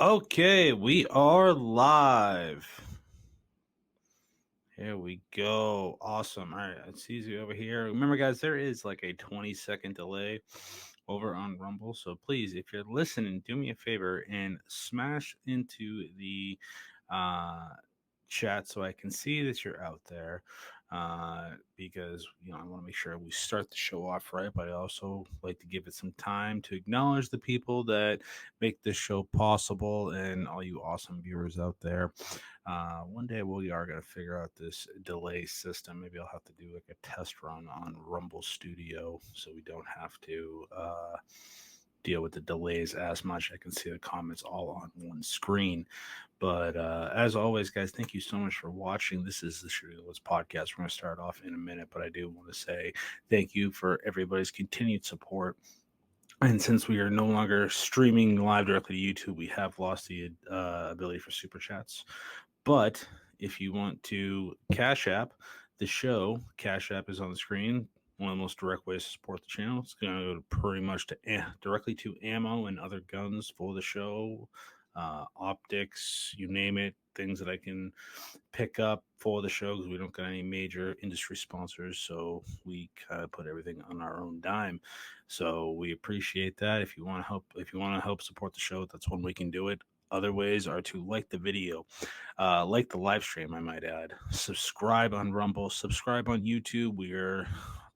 Okay, we are live. Here we go. Awesome. All right, it's easy over here. Remember, guys, there is like a 20-second delay over on Rumble. So please, if you're listening, do me a favor and smash into the uh, chat so I can see that you're out there. Because I want to make sure we start the show off right, but I also like to give it some time to acknowledge the people that make this show possible and all you awesome viewers out there. One day we are going to figure out this delay system. Maybe I'll have to do like a test run on Rumble Studio so we don't have to deal with the delays as much. I can see the comments all on one screen. But as always, guys, thank you so much for watching. This is the Shooting the Woods podcast. We're going to start off in a minute, but I do want to say thank you for everybody's continued support. And since we are no longer streaming live directly to YouTube, we have lost the ability for super chats. But if you want to Cash App the show, Cash App is on the screen. One of the most direct ways to support the channel. It's going to go pretty much to directly to ammo and other guns for the show, optics, you name it, things that I can pick up for the show because we don't got any major industry sponsors, so we kind of put everything on our own dime. So we appreciate that. If you want to help support the show, that's one way you can do it. Other ways are to like the video, like the live stream, I might add. Subscribe on Rumble, subscribe on YouTube. We're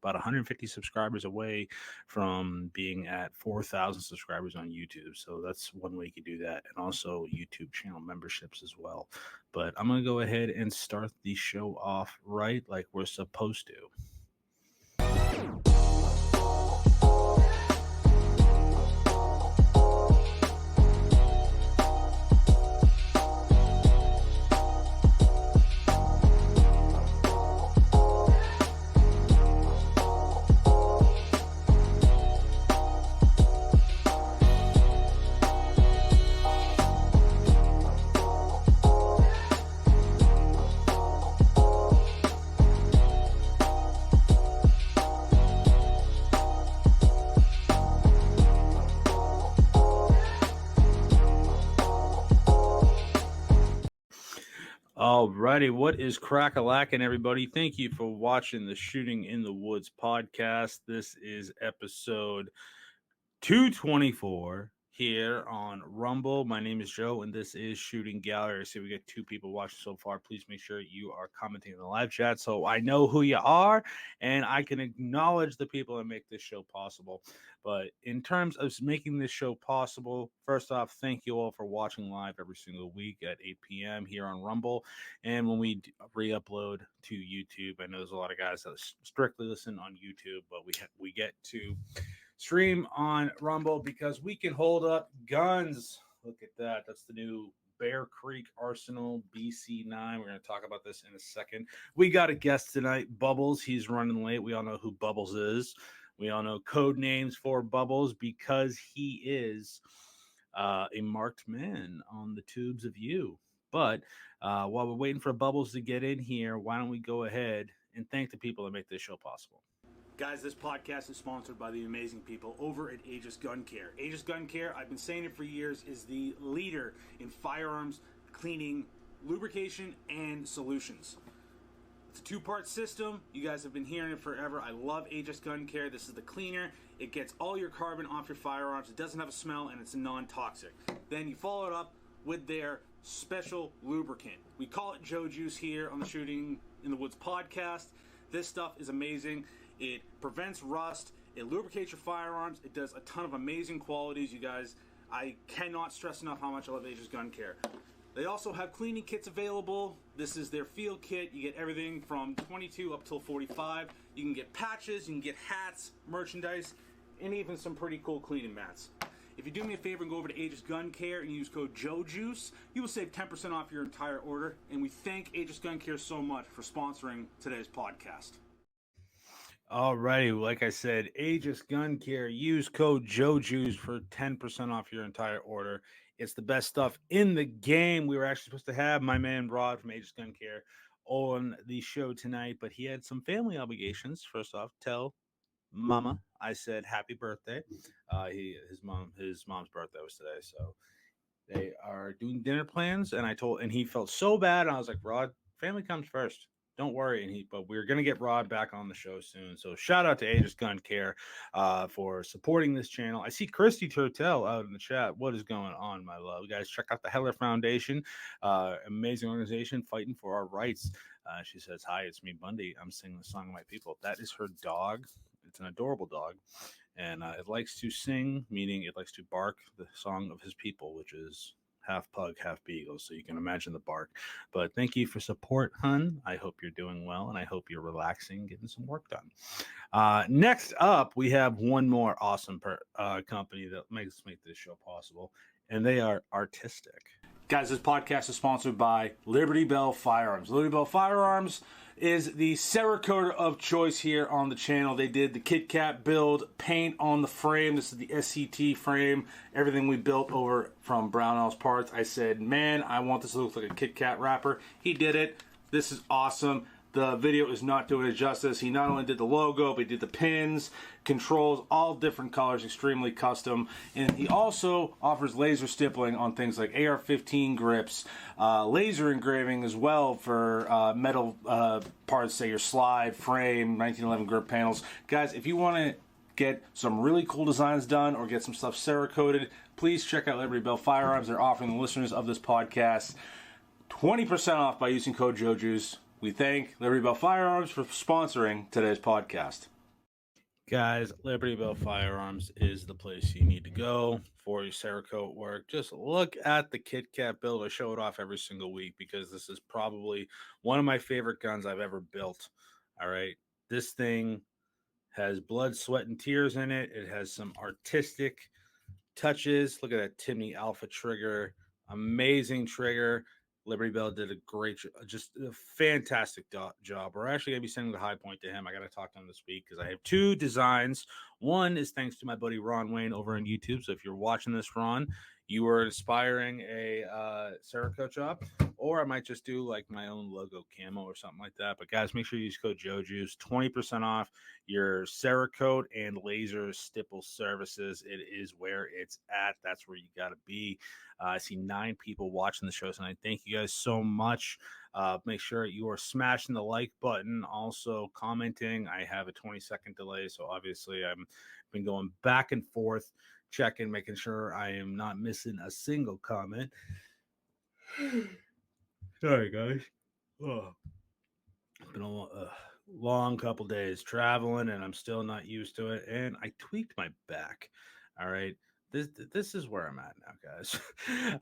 about 150 subscribers away from being at 4,000 subscribers on YouTube. So that's one way you can do that. And also YouTube channel memberships as well. But I'm going to go ahead and start the show off right like we're supposed to. Alrighty, what is Crackalacking, everybody? Thank you for watching the Shooting in the Woods podcast. This is episode 224 here on Rumble. My name is Joe, and this is Shooting Gallery. I see we get 2 people watching so far. Please make sure you are commenting in the live chat so I know who you are and I can acknowledge the people that make this show possible. But in terms of making this show possible, first off, thank you all for watching live every single week at 8 p.m. here on Rumble. And when we re-upload to YouTube, I know there's a lot of guys that strictly listen on YouTube, but we get to stream on Rumble because we can hold up guns. Look at that. That's the new Bear Creek Arsenal BC9. We're going to talk about this in a second. We got a guest tonight, Bubbles. He's running late. We all know who Bubbles is. We all know code names for Bubbles because he is a marked man on the tubes of you. But while we're waiting for Bubbles to get in here, why don't we go ahead and thank the people that make this show possible. Guys, this podcast is sponsored by the amazing people over at Aegis Gun Care. Aegis Gun Care, I've been saying it for years, is the leader in firearms cleaning, lubrication, and solutions. It's a 2-part system. You guys have been hearing it forever. I love Aegis Gun Care. This is the cleaner. It gets all your carbon off your firearms. It doesn't have a smell, and it's non-toxic. Then you follow it up with their special lubricant. We call it Joe Juice here on the Shooting in the Woods podcast. This stuff is amazing. It prevents rust. It lubricates your firearms. It does a ton of amazing qualities, you guys. I cannot stress enough how much I love Aegis Gun Care. They also have cleaning kits available. This is their field kit. You get everything from 22 up till 45. You can get patches, you can get hats, merchandise, and even some pretty cool cleaning mats. If you do me a favor and go over to Aegis Gun Care and use code JOJUICE, you will save 10% off your entire order. And we thank Aegis Gun Care so much for sponsoring today's podcast. Alrighty, like I said, Aegis Gun Care. Use code JOJUICE for 10% off your entire order. It's the best stuff in the game. We were actually supposed to have my man Rod from Aegis Gun Care on the show tonight, but he had some family obligations. First off, tell Mama I said happy birthday. His mom's birthday was today, so They are doing dinner plans, and he felt so bad. And I was like, Rod, family comes first. Don't worry. But we're gonna get Rod back on the show soon. So shout out to Aegis Gun Care for supporting this channel. I see Christy Turtel out in the chat. What is going on, my love? Guys, check out the Heller Foundation, amazing organization fighting for our rights. She says, "Hi, it's me, Bundy. I'm singing the song of my people." That is her dog. It's an adorable dog, and it likes to sing, meaning it likes to bark the song of his people, which is half pug, half beagle. So you can imagine the bark. But thank you for support, hun. I hope you're doing well, and I hope you're relaxing, getting some work done. Next up, we have one more awesome company that makes this show possible, and they are Artistic. Guys, this podcast is sponsored by Liberty Bell Firearms. Liberty Bell Firearms is the Cerakote of choice here on the channel. They did the Kit Kat build, paint on the frame. This is the SCT frame. Everything we built over from Brownell's Parts. I said, man, I want this to look like a Kit Kat wrapper. He did it. This is awesome. The video is not doing it justice. He not only did the logo, but he did the pins, controls, all different colors, extremely custom. And he also offers laser stippling on things like AR-15 grips, laser engraving as well for metal parts, say your slide, frame, 1911 grip panels. Guys, if you want to get some really cool designs done or get some stuff Cerakoted, please check out Liberty Bell Firearms. They're offering the listeners of this podcast 20% off by using code JOJUICE. We thank Liberty Bell Firearms for sponsoring today's podcast. Guys, Liberty Bell Firearms is the place you need to go for your Cerakote work. Just look at the Kit Kat build. I show it off every single week because this is probably one of my favorite guns I've ever built. All right. This thing has blood, sweat, and tears in it. It has some artistic touches. Look at that Timney Alpha trigger. Amazing trigger. Liberty Bell did a great, just a fantastic job. We're actually going to be sending the high point to him. I got to talk to him this week because I have two designs. One is thanks to my buddy Ron Wayne over on YouTube. So if you're watching this, Ron, you are inspiring a Cerakote job, or I might just do like my own logo camo or something like that. But guys, make sure you use code JOJUICE, 20% off your Cerakote and laser stipple services. It is where it's at. That's where you got to be. I see 9 people watching the show tonight. Thank you guys so much. Make sure you are smashing the like button, also commenting. I have a 20-second delay, so obviously I've been going back and forth, checking, making sure I am not missing a single comment. Sorry, guys. Oh. It's been a long couple days traveling, and I'm still not used to it, and I tweaked my back. All right. This is where I'm at now, guys.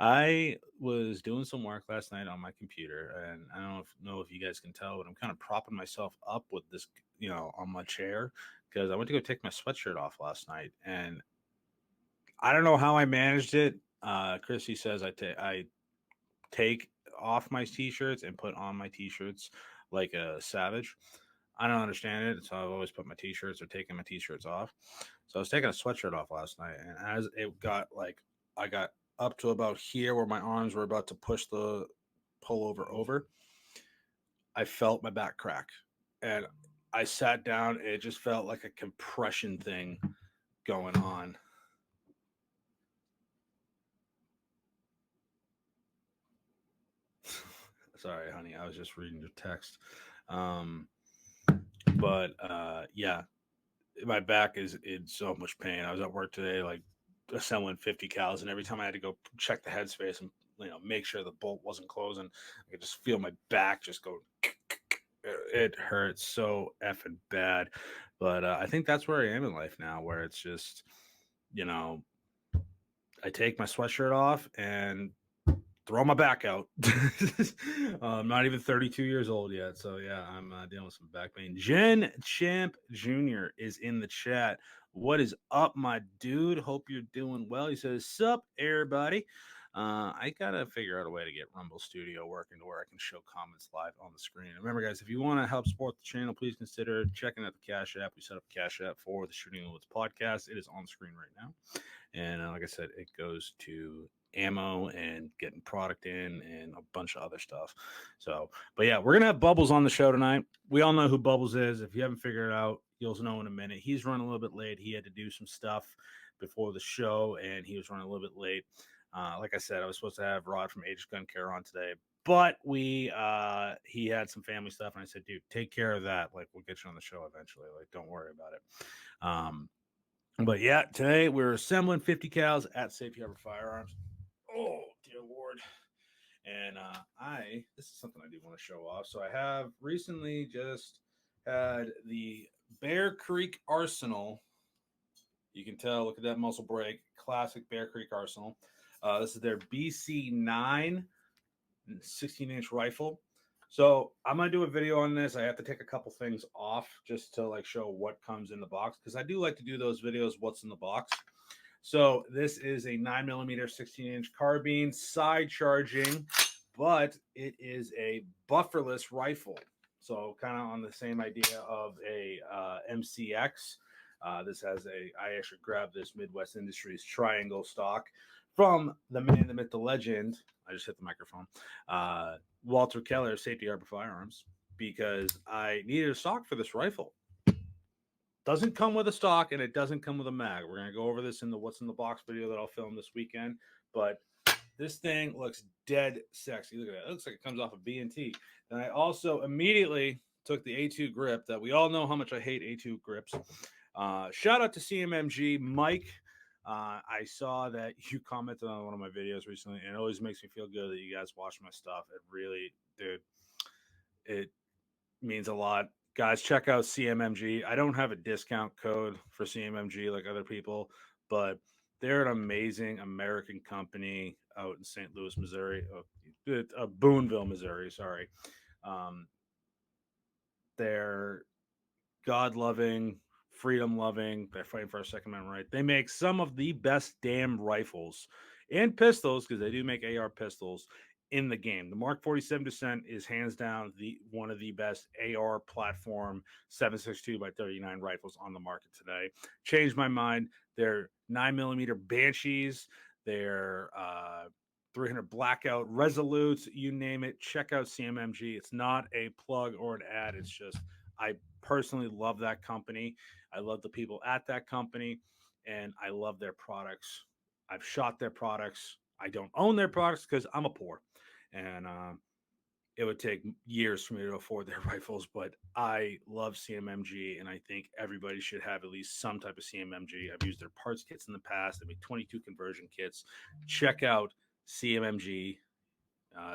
I was doing some work last night on my computer, and I don't know if you guys can tell, but I'm kind of propping myself up with this, on my chair because I went to go take my sweatshirt off last night, and I don't know how I managed it. Chrissy says I take off my t-shirts and put on my t-shirts like a savage. I don't understand it, so I've always put my t-shirts or taken my t-shirts off. So I was taking a sweatshirt off last night, and as it got I got up to about here where my arms were about to push the pullover over, I felt my back crack, and I sat down. And it just felt like a compression thing going on. Sorry, honey, I was just reading your text. But yeah, my back is in so much pain. I was at work today, like assembling 50 cals, and every time I had to go check the headspace and make sure the bolt wasn't closing, I could just feel my back just go. It hurts so effing bad. But I think that's where I am in life now, where it's just, I take my sweatshirt off and throw my back out. I'm not even 32 years old yet. So, yeah, I'm dealing with some back pain. Jen Champ Jr. is in the chat. What is up, my dude? Hope you're doing well. He says, sup, everybody. I got to figure out a way to get Rumble Studio working to where I can show comments live on the screen. And remember, guys, if you want to help support the channel, please consider checking out the Cash App. We set up a Cash App for the Shooting the Woods podcast. It is on the screen right now. And like I said, it goes to ammo and getting product in and a bunch of other stuff. So, but yeah, we're going to have Bubbles on the show tonight. We all know who Bubbles is. If you haven't figured it out, you'll know in a minute. He's running a little bit late. He had to do some stuff before the show, and he was running a little bit late. Like I said, I was supposed to have Rod from Aegis Gun Care on today, but he had some family stuff, and I said, dude, take care of that. Like, we'll get you on the show eventually. Like, don't worry about it. But yeah, today we're assembling 50 cals at Safety Harbor Firearms. Oh, dear Lord. And this is something I do want to show off. So I have recently just had the Bear Creek Arsenal. You can tell, look at that muzzle brake, classic Bear Creek Arsenal. This is their BC9 16-inch rifle. So I'm gonna do a video on this. I have to take a couple things off just to like show what comes in the box, because I do like to do those videos, what's in the box. So this is a 9mm 16-inch carbine, side charging, but it is a bufferless rifle. So kind of on the same idea of a MCX. This has I actually grabbed this Midwest Industries triangle stock from the man, the myth, the legend. I just hit the microphone. Walter Keller, Safety Harbor Firearms, because I needed a stock for this rifle. Doesn't come with a stock, and it doesn't come with a mag. We're going to go over this in the What's in the Box video that I'll film this weekend. But this thing looks dead sexy. Look at that. It looks like it comes off of B&T. Then I also immediately took the A2 grip that we all know how much I hate A2 grips. Shout out to CMMG. Mike, I saw that you commented on one of my videos recently, and it always makes me feel good that you guys watch my stuff. It really, dude, it means a lot. Guys, check out CMMG. I don't have a discount code for CMMG like other people, but they're an amazing American company out in St. Louis, Missouri. Boonville, Missouri. Sorry. They're God loving, freedom loving. They're fighting for our Second Amendment right. They make some of the best damn rifles and pistols, because they do make AR pistols in the game. The Mark 47 Descent is hands down one of the best AR platform 7.62 by 39 rifles on the market today. Changed my mind. They're 9mm Banshees. They're 300 Blackout Resolutes. You name it. Check out CMMG. It's not a plug or an ad. It's just I personally love that company. I love the people at that company, and I love their products. I've shot their products. I don't own their products because I'm a poor, and it would take years for me to afford their rifles. But I love CMMG, and I think everybody should have at least some type of CMMG. I've used their parts kits in the past. They make 22 conversion kits. Check out CMMG.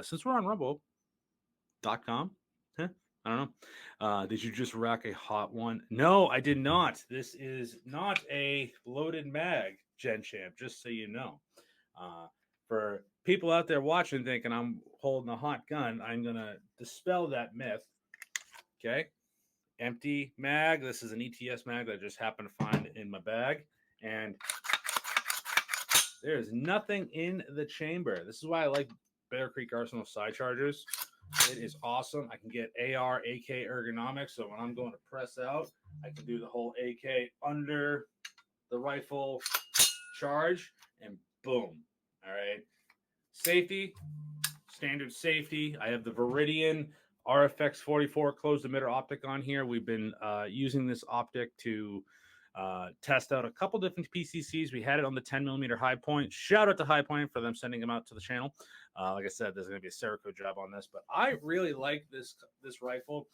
Since we're on Rumble.com, I don't know. Did you just rack a hot one? No, I did not. This is not a loaded mag, Gen Champ, just so you know. For people out there watching thinking I'm holding a hot gun, I'm going to dispel that myth. Okay. Empty mag. This is an ETS mag that I just happened to find in my bag. And there's nothing in the chamber. This is why I like Bear Creek Arsenal side chargers. It is awesome. I can get AR, AK ergonomics. So when I'm going to press out, I can do the whole AK under the rifle charge, and boom. All right. Safety, standard safety. I have the Viridian RFX 44 closed emitter optic on here. We've been using this optic to test out a couple different PCCs. We had it on the 10mm High Point. Shout out to High Point for them sending them out to the channel. Like I said, there's going to be a Cerakote job on this, but I really like this rifle.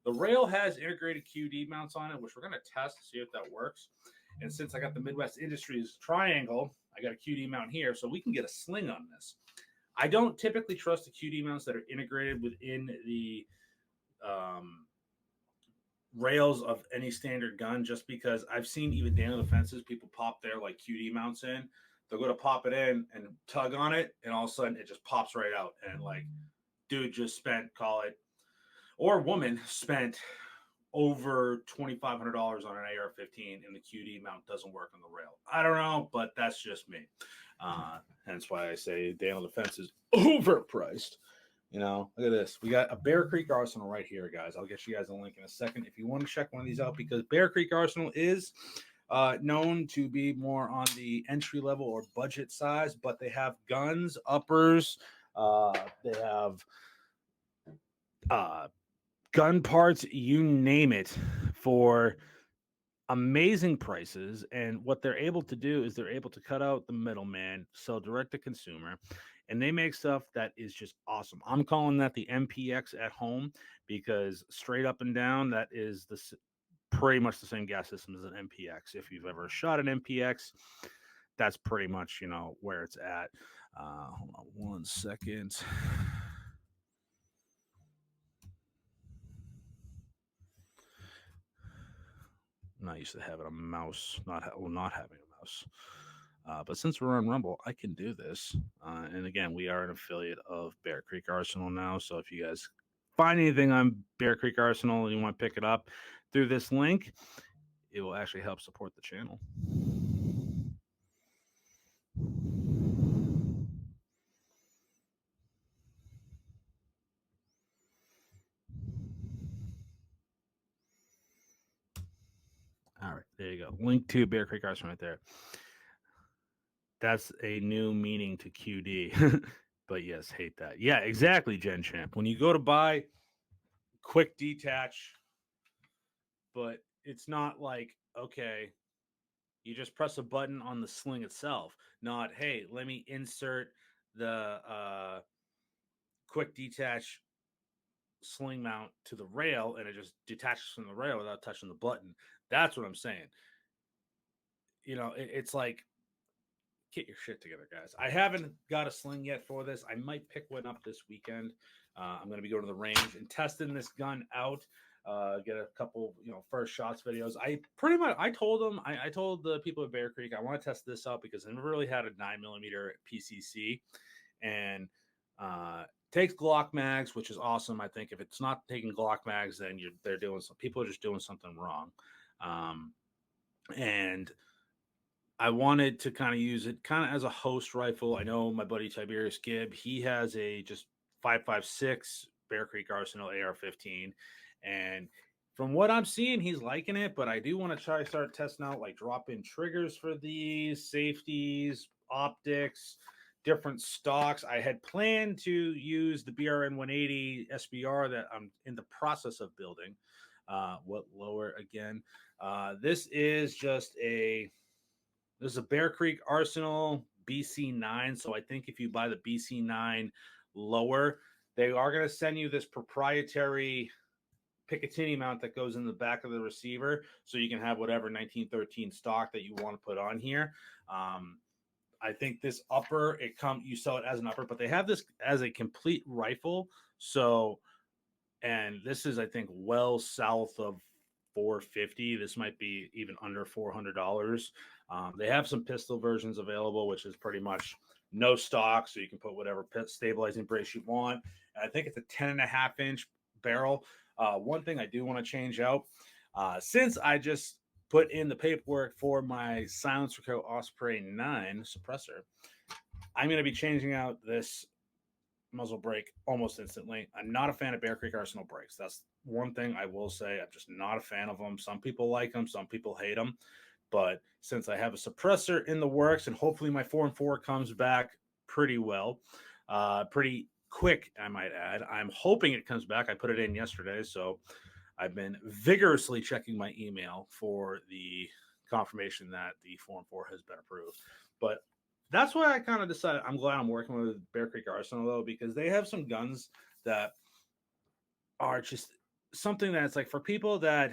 The rail has integrated QD mounts on it, which we're going to test to see if that works. And since I got the Midwest Industries triangle, I got a QD mount here, so we can get a sling on this. I don't typically trust the QD mounts that are integrated within the rails of any standard gun, just because I've seen even Daniel Defenses, people pop their like QD mounts in. They'll go to pop it in and tug on it, and all of a sudden it just pops right out. And like, dude just spent, call it, or woman spent over $2,500 on an AR-15, and the QD mount doesn't work on the rail. I don't know, but that's just me. Hence why I say Daniel Defense is overpriced. You know, look at this. We got a Bear Creek Arsenal right here, guys. I'll get you guys a link in a second if you want to check one of these out, because Bear Creek Arsenal is known to be more on the entry level or budget size, but they have guns, uppers, they have gun parts, you name it, for amazing prices. And what they're able to do is they're able to cut out the middleman, sell direct to consumer, and they make stuff that is just awesome. I'm calling that the MPX at home because straight up and down, that is pretty much the same gas system as an MPX. If you've ever shot an MPX, that's pretty much where it's at. Hold on 1 second. I'm not used to having a mouse, not having a mouse. But since we're on Rumble, I can do this. And again, we are an affiliate of Bear Creek Arsenal now. So if you guys find anything on Bear Creek Arsenal and you want to pick it up through this link, it will actually help support the channel. All right, there you go. Link to Bear Creek Arsenal right there. That's a new meaning to QD. But yes, hate that. Yeah, exactly, Gen Champ. When you go to buy quick detach, but it's not like, okay, you just press a button on the sling itself. Not, hey, let me insert the quick detach sling mount to the rail and it just detaches from the rail without touching the button. That's what I'm saying. It's like, get your shit together, guys. I haven't got a sling yet for this. I might pick one up this weekend. I'm going to be going to the range and testing this gun out. Get a couple, first shots videos. I told them, I told the people at Bear Creek, I want to test this out because I never really had a 9mm PCC, and takes Glock mags, which is awesome. I think if it's not taking Glock mags, then people are just doing something wrong. And I wanted to kind of use it kind of as a host rifle. I know my buddy Tiberius Gibb, he has a just 5.56 Bear Creek Arsenal AR-15, and from what I'm seeing, he's liking it. But I do want to start testing out like drop-in triggers for these, safeties, optics, different stocks. I had planned to use the BRN 180 SBR that I'm in the process of building. What lower again? This is just a There's a Bear Creek Arsenal BC9. So I think if you buy the BC9 lower, they are going to send you this proprietary Picatinny mount that goes in the back of the receiver, so you can have whatever 1913 stock that you want to put on here. I think this upper, you sell it as an upper, but they have this as a complete rifle. So, and this is, I think, well south of 450. This might be even under $400. They have some pistol versions available, which is pretty much no stock, so you can put whatever stabilizing brace you want. And I think it's a 10.5-inch barrel. One thing I do want to change out, since I just put in the paperwork for my Silencer Co. Osprey 9 suppressor, I'm going to be changing out this muzzle brake almost instantly. I'm not a fan of Bear Creek Arsenal brakes. That's one thing I will say. I'm just not a fan of them. Some people like them, some people hate them. But since I have a suppressor in the works, and hopefully my 4-4 comes back pretty well, pretty quick, I might add. I'm hoping it comes back. I put it in yesterday, so I've been vigorously checking my email for the confirmation that the 4-4 has been approved. But that's why I kind of decided I'm glad I'm working with Bear Creek Arsenal, though, because they have some guns that are just something that's like for people that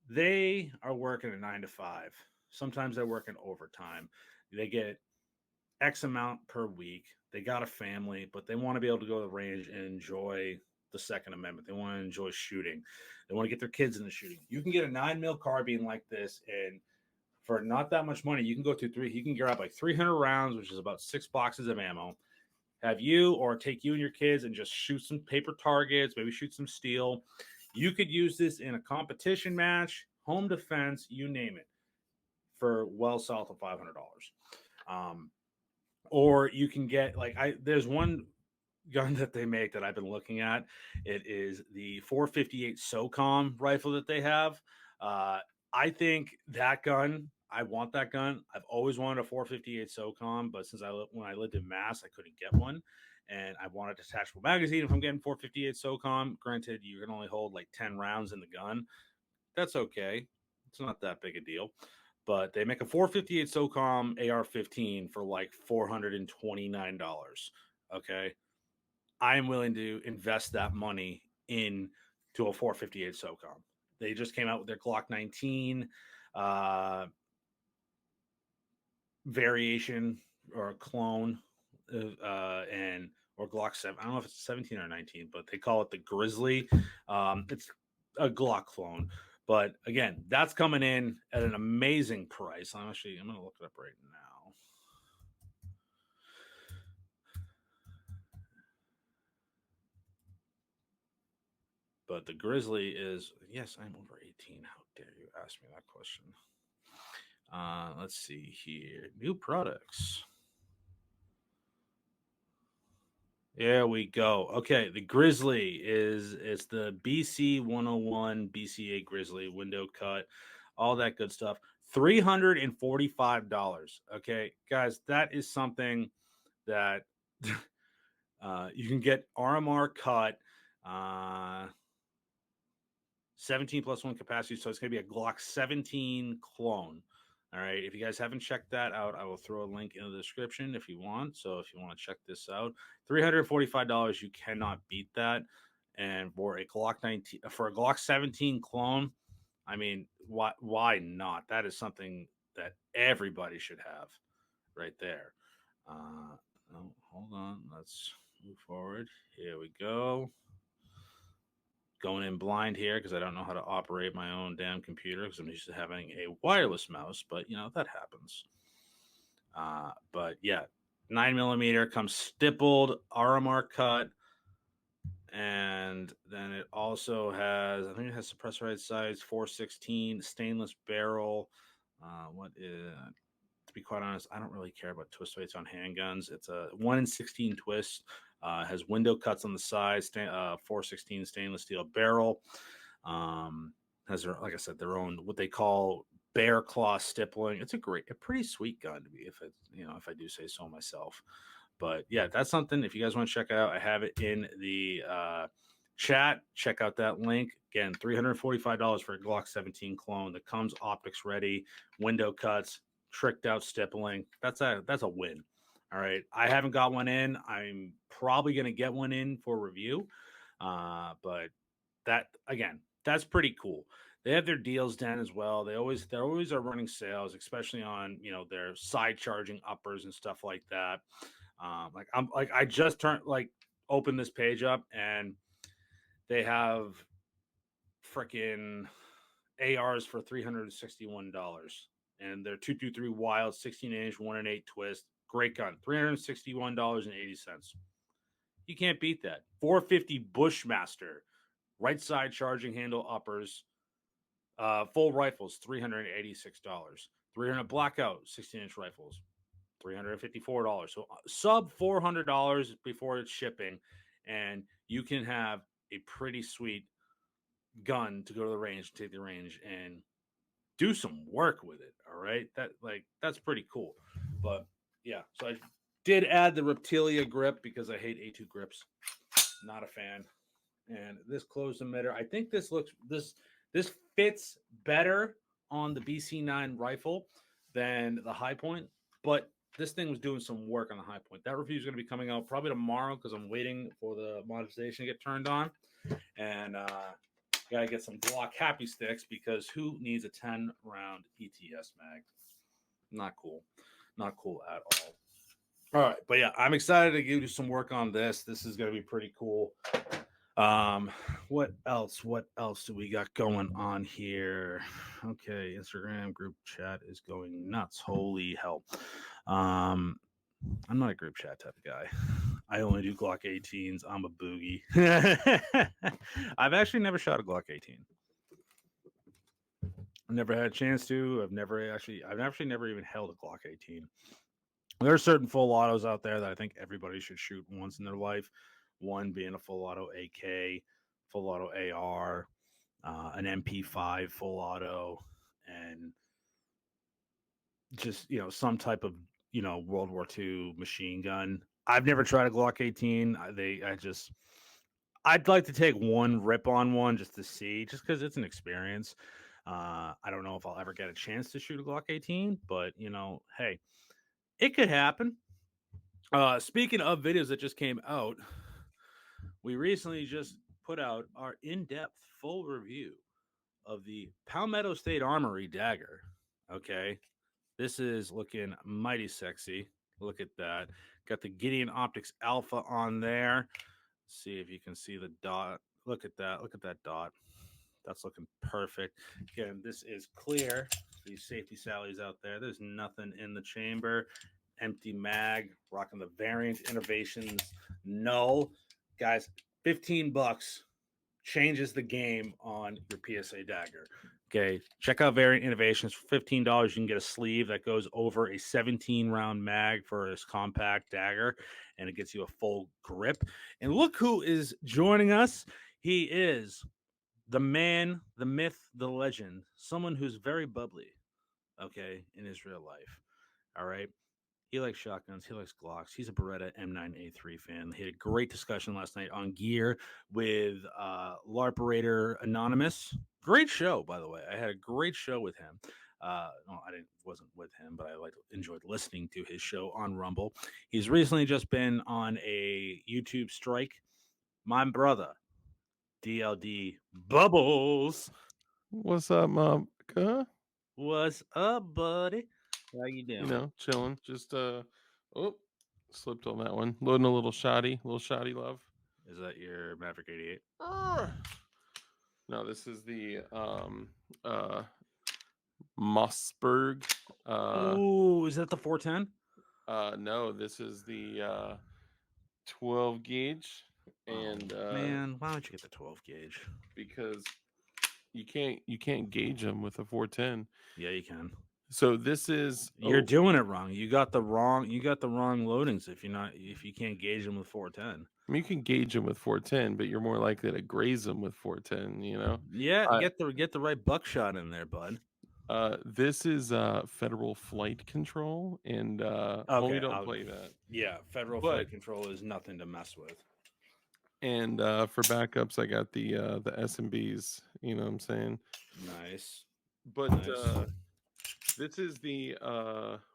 they are working a 9 to 5. Sometimes they're working overtime. They get X amount per week. They got a family, but they want to be able to go to the range and enjoy the Second Amendment. They want to enjoy shooting. They want to get their kids into shooting. You can get a 9mm carbine like this, and for not that much money, you can go through you can grab like 300 rounds, which is about 6 boxes of ammo. Have you or take you and your kids and just shoot some paper targets, maybe shoot some steel. You could use this in a competition match, home defense, you name it, for well south of $500. Or you can get there's one gun that they make that I've been looking at. It is the 458 SOCOM rifle that they have. I think that gun, I want that gun. I've always wanted a 458 SOCOM, but when I lived in Mass, I couldn't get one. And I wanted a detachable magazine if I'm getting 458 SOCOM. Granted, you can only hold like 10 rounds in the gun. That's okay. It's not that big a deal. But they make a 458 SOCOM AR-15 for like $429. Okay, I am willing to invest that money in to a 458 SOCOM. They just came out with their Glock 19 uh, variation or clone, and or Glock 7. I don't know if it's 17 or 19, but they call it the Grizzly. It's a Glock clone. But again, that's coming in at an amazing price. I'm going to look it up right now. But the Grizzly is, yes, I'm over 18. How dare you ask me that question? Let's see here. New products. There we go. Okay, the Grizzly is it's the BC 101 BCA Grizzly window cut, all that good stuff. $345. Okay, guys, that is something that you can get RMR cut, 17 plus one capacity. So it's going to be a Glock 17 clone. All right. If you guys haven't checked that out, I will throw a link in the description if you want. So if you want to check this out, $345, you cannot beat that. And for a Glock 19, for a Glock 17 clone, I mean, why not? That is something that everybody should have right there. Oh, hold on. Let's move forward. Here we go. Going in blind here because I don't know how to operate my own damn computer because I'm used to having a wireless mouse, but that happens. But yeah, 9mm comes stippled RMR cut, and then it also has, I think it has suppressor size 416 stainless barrel. What is, to be quite honest, I don't really care about twist weights on handguns. It's a 1 in 16 twist. Has window cuts on the side, 416 stainless steel barrel. Has their, like I said, their own what they call bear claw stippling. It's a pretty sweet gun to be, if I do say so myself. But yeah, that's something. If you guys want to check it out, I have it in the chat. Check out that link. Again, $345 for a Glock 17 clone that comes optics ready, window cuts, tricked out stippling. That's a win. All right. I haven't got one in. I'm probably going to get one in for review. But that, again, that's pretty cool. They have their deals done as well. They always are running sales, especially on their side charging uppers and stuff like that. I just opened this page up and they have freaking ARs for $361, and they're 223 wild 16-inch 1-in-8 twist. Great gun, $361.80. You can't beat that. 450 Bushmaster, right side charging handle uppers, full rifles, $386. 300 Blackout 16-inch rifles, $354. So sub $400 before it's shipping, and you can have a pretty sweet gun to go to the range, take the range, and do some work with it. All right, that's pretty cool. But yeah, so I did add the Reptilia grip because I hate A2 grips. Not a fan. And this closed emitter, I think this fits better on the BC9 rifle than the High Point, but this thing was doing some work on the High Point. That review is going to be coming out probably tomorrow because I'm waiting for the monetization to get turned on. And gotta get some Glock happy sticks because who needs a 10-round ETS mag? Not cool. Not cool at all. All right, but yeah, I'm excited to give you some work on this. This is gonna be pretty cool. What else do we got going on here? Okay, Instagram group chat is going nuts. Holy hell. I'm not a group chat type of guy. I only do Glock 18s. I'm a boogie. I've actually never shot a Glock 18. I've never had a chance to. I've actually never even held a Glock 18. There are certain full autos out there that I think everybody should shoot once in their life. One being a full auto AK, full auto AR, an MP5 full auto, and just some type of World War II machine gun. I've never tried a Glock 18. I'd like to take one rip on one just to see, just because it's an experience. I don't know if I'll ever get a chance to shoot a Glock 18, but hey, it could happen. Speaking of videos that just came out, we recently just put out our in-depth full review of the Palmetto State Armory dagger. Okay, this is looking mighty sexy. Look at that. Got the Gideon Optics Alpha on there. See if you can see the dot. Look at that. Look at that dot. That's looking perfect. Again, this is clear. These safety sallies out there. There's nothing in the chamber. Empty mag. Rocking the Variant Innovations null. Guys, $15 changes the game on your PSA dagger. Okay, check out Variant Innovations. For $15, you can get a sleeve that goes over a 17 round mag for this compact dagger, and it gets you a full grip. And look who is joining us. He is the man, the myth, the legend, someone who's very bubbly, okay, in his real life. All right. He likes shotguns. He likes Glocks. He's a Beretta M9A3 fan. He had a great discussion last night on gear with LARPerator Anonymous. Great show, by the way. I had a great show with him. No, I didn't. Wasn't with him, but I enjoyed listening to his show on Rumble. He's recently just been on a YouTube strike. My brother, DLD Bubbles. What's up, Mom? What's up, buddy? How you doing? Chilling. Just oh, slipped on that one. Loading a little shoddy love. Is that your Maverick 88? No, this is the uh Mossberg. Oh, is that the 410? No, this is the 12 gauge, and Man, why don't you get the 12 gauge? because you can't gauge them with a 410. Yeah, you can. So this is You're doing it wrong. You got the wrong loadings if you can't gauge them with 410. I mean, you can gauge them with 410, but you're more likely to graze them with 410. Yeah, I- get the right buckshot in there, bud. This is federal flight control, and Okay, homie, don't play that. Yeah, federal But- flight control is nothing to mess with. And for backups, I got the SMBs. You know what I'm saying? Nice. But Nice. this is the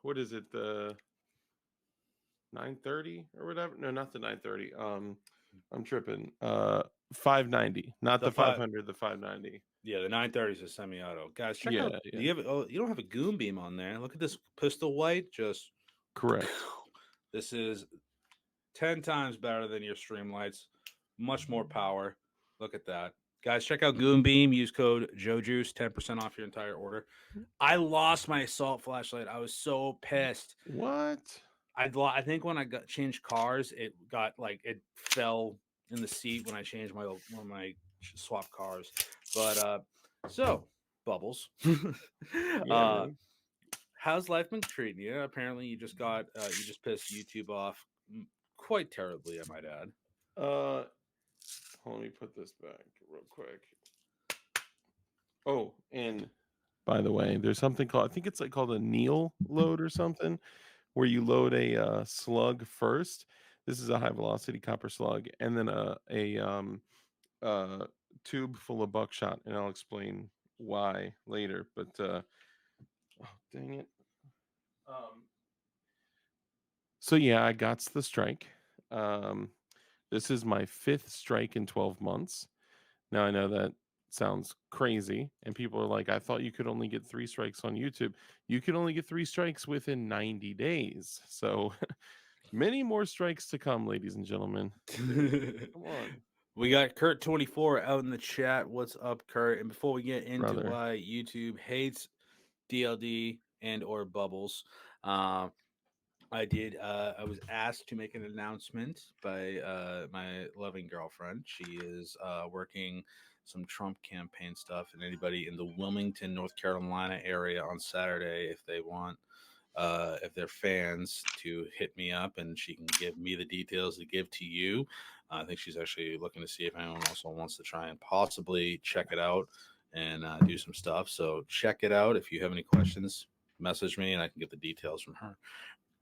what is it? The 930 or whatever? No, not the 930. I'm tripping. 590, not the 500, the 590. Yeah, the 930 is a semi-auto. Guys, check Yeah, out. yeah. You don't have a goon beam on there. Look at this pistol white. Just Correct. This is 10 times better than your Streamlights. Much more power. Look at that. Guys, check out Goon Beam. Use code JOJUICE, 10% off your entire order. I lost my assault flashlight. I was so pissed. What? I think when I changed cars, it fell in the seat when I changed when I swapped cars. But so Bubbles, man. how's life been treating you? Apparently, you just pissed YouTube off quite terribly, I might add. Let me put this back real quick. Oh, and by the way, there's something called, I think it's called a Neil load or something, where you load a slug first. This is a high velocity copper slug, and then a tube full of buckshot, and I'll explain why later. But oh, dang it. So yeah, I got the strike. This is my 5th strike in 12 months. Now I know that sounds crazy, and people are like, I thought you could only get 3 strikes on YouTube. You can only get 3 strikes within 90 days. So many more strikes to come, ladies and gentlemen. Come on. We got Kurt24 out in the chat. What's up, Kurt? And before we get into Brother. why YouTube hates DLD and or Bubbles, I was asked to make an announcement by my loving girlfriend. She is working some Trump campaign stuff, and anybody in the Wilmington, North Carolina area on Saturday, if they want, if they're fans, to hit me up, and she can give me the details to give to you. I think she's actually looking to see if anyone also wants to try and possibly check it out and do some stuff. So check it out. If you have any questions, message me, and I can get the details from her.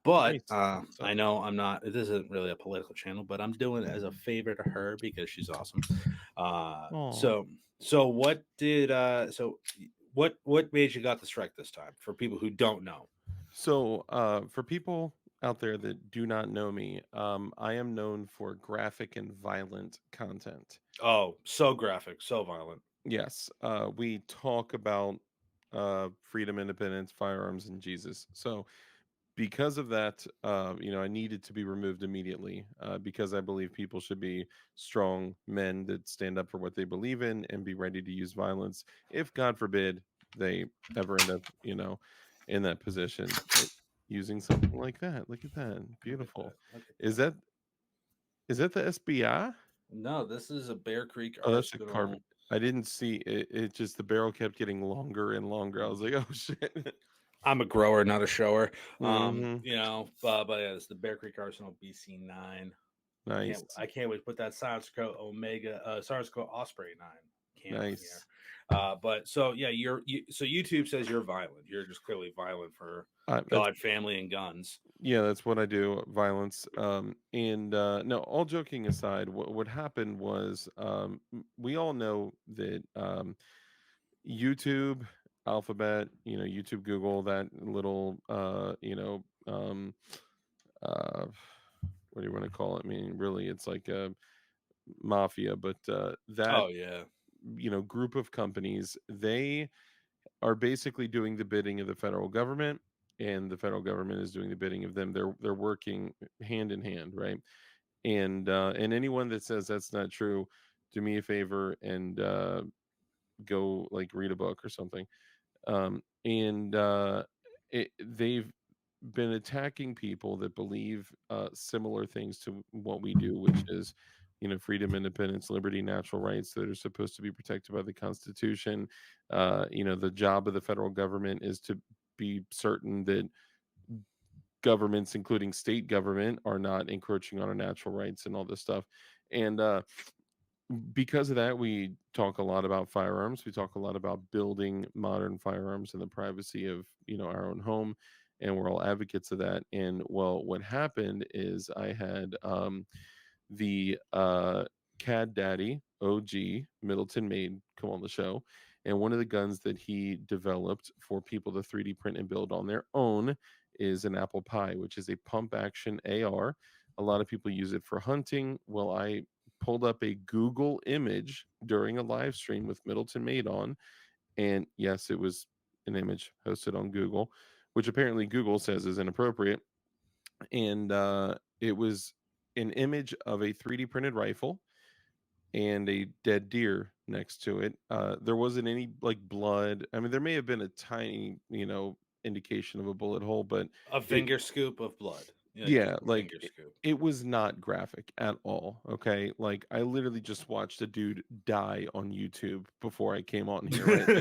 But I know I'm not. This isn't really a political channel, but I'm doing it as a favor to her because she's awesome. So what did What made you got the strike this time? For people who don't know. So, for people out there that do not know me, I am known for graphic and violent content. Oh, so graphic, so violent. Yes, we talk about freedom, independence, firearms, and Jesus. So, because of that, I needed to be removed immediately because I believe people should be strong men that stand up for what they believe in and be ready to use violence if, God forbid, they ever end up, in that position. But using something like that, look at that, Look at that. beautiful. Look at Is that. that is that the SBI? No, this is a Bear Creek Oh, that's a carbon. Arsenal. I didn't see it. It just the barrel kept getting longer and longer. I was like, oh shit. I'm a grower, not a shower. Hmm. But yeah, it's the Bear Creek Arsenal BC9. Nice, I can't wait to put that Science Co Omega Science Co Osprey 9 camo in here. nice. But so yeah, so YouTube says you're violent. You're just clearly violent for That's God, family, and guns. Yeah, that's what I do, violence. And no, all joking aside, what happened was we all know that YouTube, Alphabet, YouTube, Google, that little, uh, what do you want to call it? I mean, really, it's like a mafia, but that, Oh yeah. group of companies, they are basically doing the bidding of the federal government, and the federal government is doing the bidding of them. They're working hand in hand, right? And anyone that says that's not true, do me a favor and go like read a book or something. And they've been attacking people that believe similar things to what we do, which is, freedom, independence, liberty, natural rights that are supposed to be protected by the Constitution. The job of the federal government is to be certain that governments, including state government, are not encroaching on our natural rights and all this stuff. And because of that, we talk a lot about firearms. We talk a lot about building modern firearms in the privacy of our own home, and we're all advocates of that. And well, what happened is I had the Cad Daddy OG Middleton Made come on the show, and one of the guns that he developed for people to 3D print and build on their own is an Apple Pie, which is a pump action AR. A lot of people use it for hunting. Well, I pulled up a Google image during a live stream with Middleton Made on, and yes, it was an image hosted on Google, which apparently Google says is inappropriate. And it was an image of a 3D printed rifle and a dead deer next to it. There wasn't any like blood. I mean, there may have been a tiny, indication of a bullet hole, but A it, finger scoop of blood. Yeah, like yeah, a like finger scoop. it was not graphic at all. Okay, like I literally just watched a dude die on YouTube before I came on here. Right,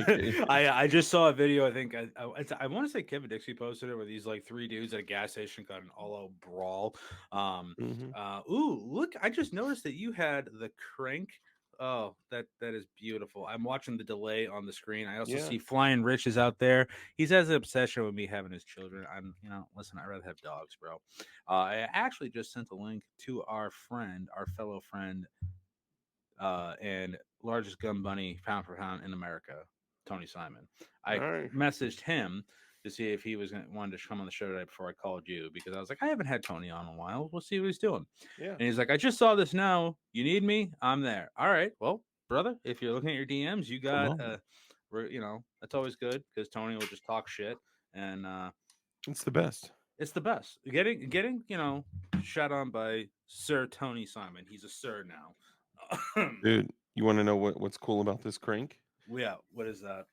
like I just saw a video. I think I want to say Kevin Dixie posted it, where these like three dudes at a gas station got an all-out brawl. mhm. Ooh, look! I just noticed that you had the crank. Oh, that is beautiful. I'm watching the delay on the screen. I also Yeah. see Flying Rich is out there. He's has an obsession with me having his children. Listen, I'd rather have dogs, bro. I actually just sent a link to our fellow friend, and largest gun bunny pound for pound in America, Tony Simon. All I right. messaged him to see if he wanted to come on the show today before I called you, because I was like, I haven't had Tony on in a while. We'll see what he's doing. Yeah. And he's like, I just saw this now. You need me? I'm there. All right. Well, brother, if you're looking at your DMs, you Come got on. that's always good, because Tony will just talk shit, and It's the best. it's the best. Getting shot on by Sir Tony Simon. He's a sir now. Dude, you want to know what's cool about this crank? Yeah, what is that?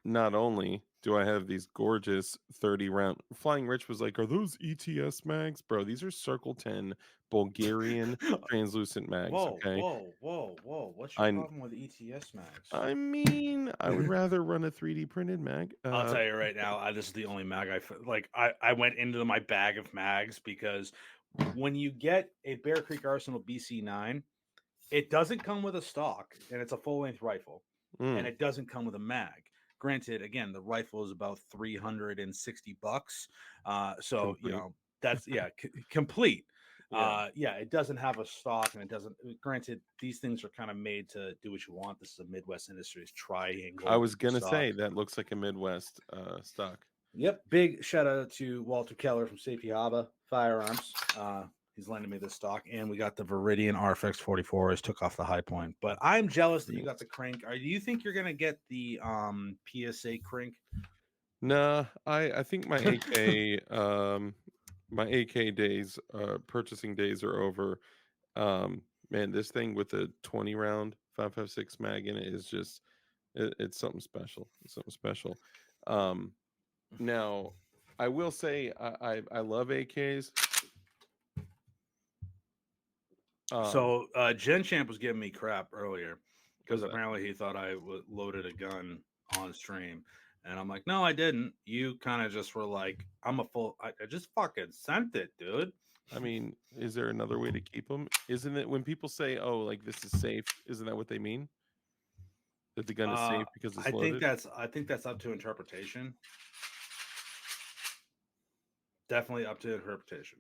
Not only do I have these gorgeous 30 round, Flying Rich was like, are those ETS mags? Bro, these are Circle 10 Bulgarian translucent mags, Whoa, okay? whoa, whoa, whoa! What's your I problem with ETS mags? I mean, I would rather run a 3D printed mag. I'll tell you right now, this is the only mag like. I went into my bag of mags, because when you get a Bear Creek Arsenal BC9, it doesn't come with a stock, and it's a full length rifle, and Mm, it doesn't come with a mag. Granted, again, the rifle is about $360. So complete. that's complete. Yeah. Yeah, it doesn't have a stock, and it doesn't. Granted, these things are kind of made to do what you want. This is a Midwest Industries I triangle was gonna stock. say that looks like a Midwest stock. Yep. Big shout out to Walter Keller from Safety Harbor Firearms. He's lending me this stock, and we got the Viridian RFX 44. Is took off the high point, but I'm jealous that you got the crank. Do you think you're gonna get the PSA crank? Nah, I think my AK days, purchasing days are over. Man, this thing with the 20 round 5.56 mag in it is just it's something special. It's something special. Um, Now, I will say I love AKs. Um, So Gen Champ was giving me crap earlier because was that? apparently he thought I loaded a gun on stream, and I'm like, no, I didn't. You kind of just were like, I'm a full. I just fucking sent it, dude. I mean, is there another way to keep them? Isn't it when people say, "Oh, like this is safe"? Isn't that what they mean? That the gun is Uh, safe because it's loaded? I think that's up to interpretation. Definitely up to interpretation.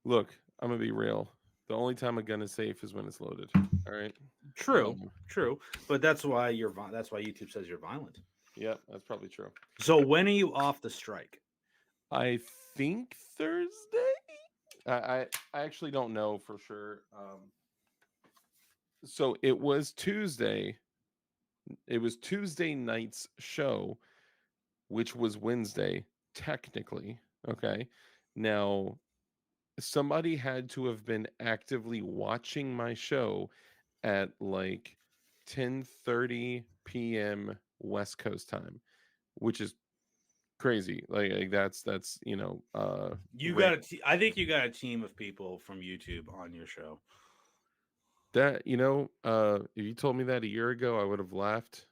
Look, I'm gonna be real. The only time a gun is safe is when it's loaded. All right. True, Um, true, but that's why that's why YouTube says you're violent. yeah, that's probably true. So when are you off the strike? I think Thursday. I actually don't know for sure. So it was Tuesday. It was Tuesday night's show, which was Wednesday, technically. Okay. Now, somebody had to have been actively watching my show at like 10:30 p.m. West Coast time, which is crazy. Like that's You got I think you got a team of people from YouTube on your show. that if you told me that a year ago, I would have laughed.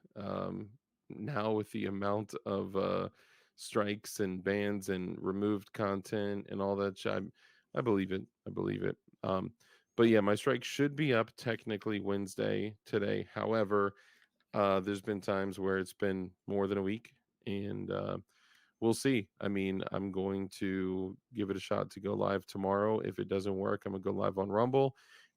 Now with the amount of strikes and bans and removed content and all that shit, I believe it. I believe it. But yeah, my strike should be up technically Wednesday today. However, there's been times where it's been more than a week, and we'll see. I mean, I'm going to give it a shot to go live tomorrow. If it doesn't work, I'm gonna go live on Rumble,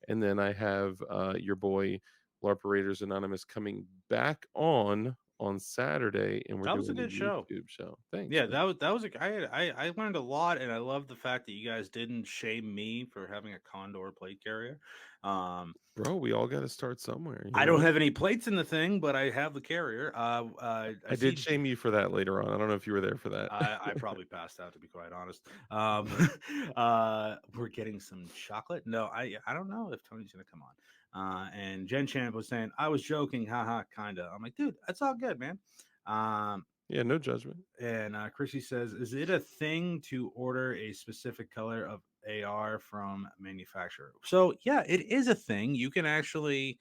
and then I have your boy Larperators Anonymous coming back on Saturday, and we're That was a doing a good show. YouTube show. Thanks, Yeah, man. that was a I learned a lot, and I love the fact that you guys didn't shame me for having a Condor plate carrier. Um, Bro, we all got to start somewhere. You I know don't what? have any plates in the thing, but I have the carrier. I I did see. shame you for that later on. I don't know if you were there for that. I probably passed out to be quite honest. We're getting some chocolate. No, I don't know if Tony's gonna come on. And Jen Champ was saying I was joking, haha, kinda. I'm like, dude, that's all good, man. Um, Yeah, no judgment. and Chrissy says, is it a thing to order a specific color of AR from manufacturer? So yeah, it is a thing. You can actually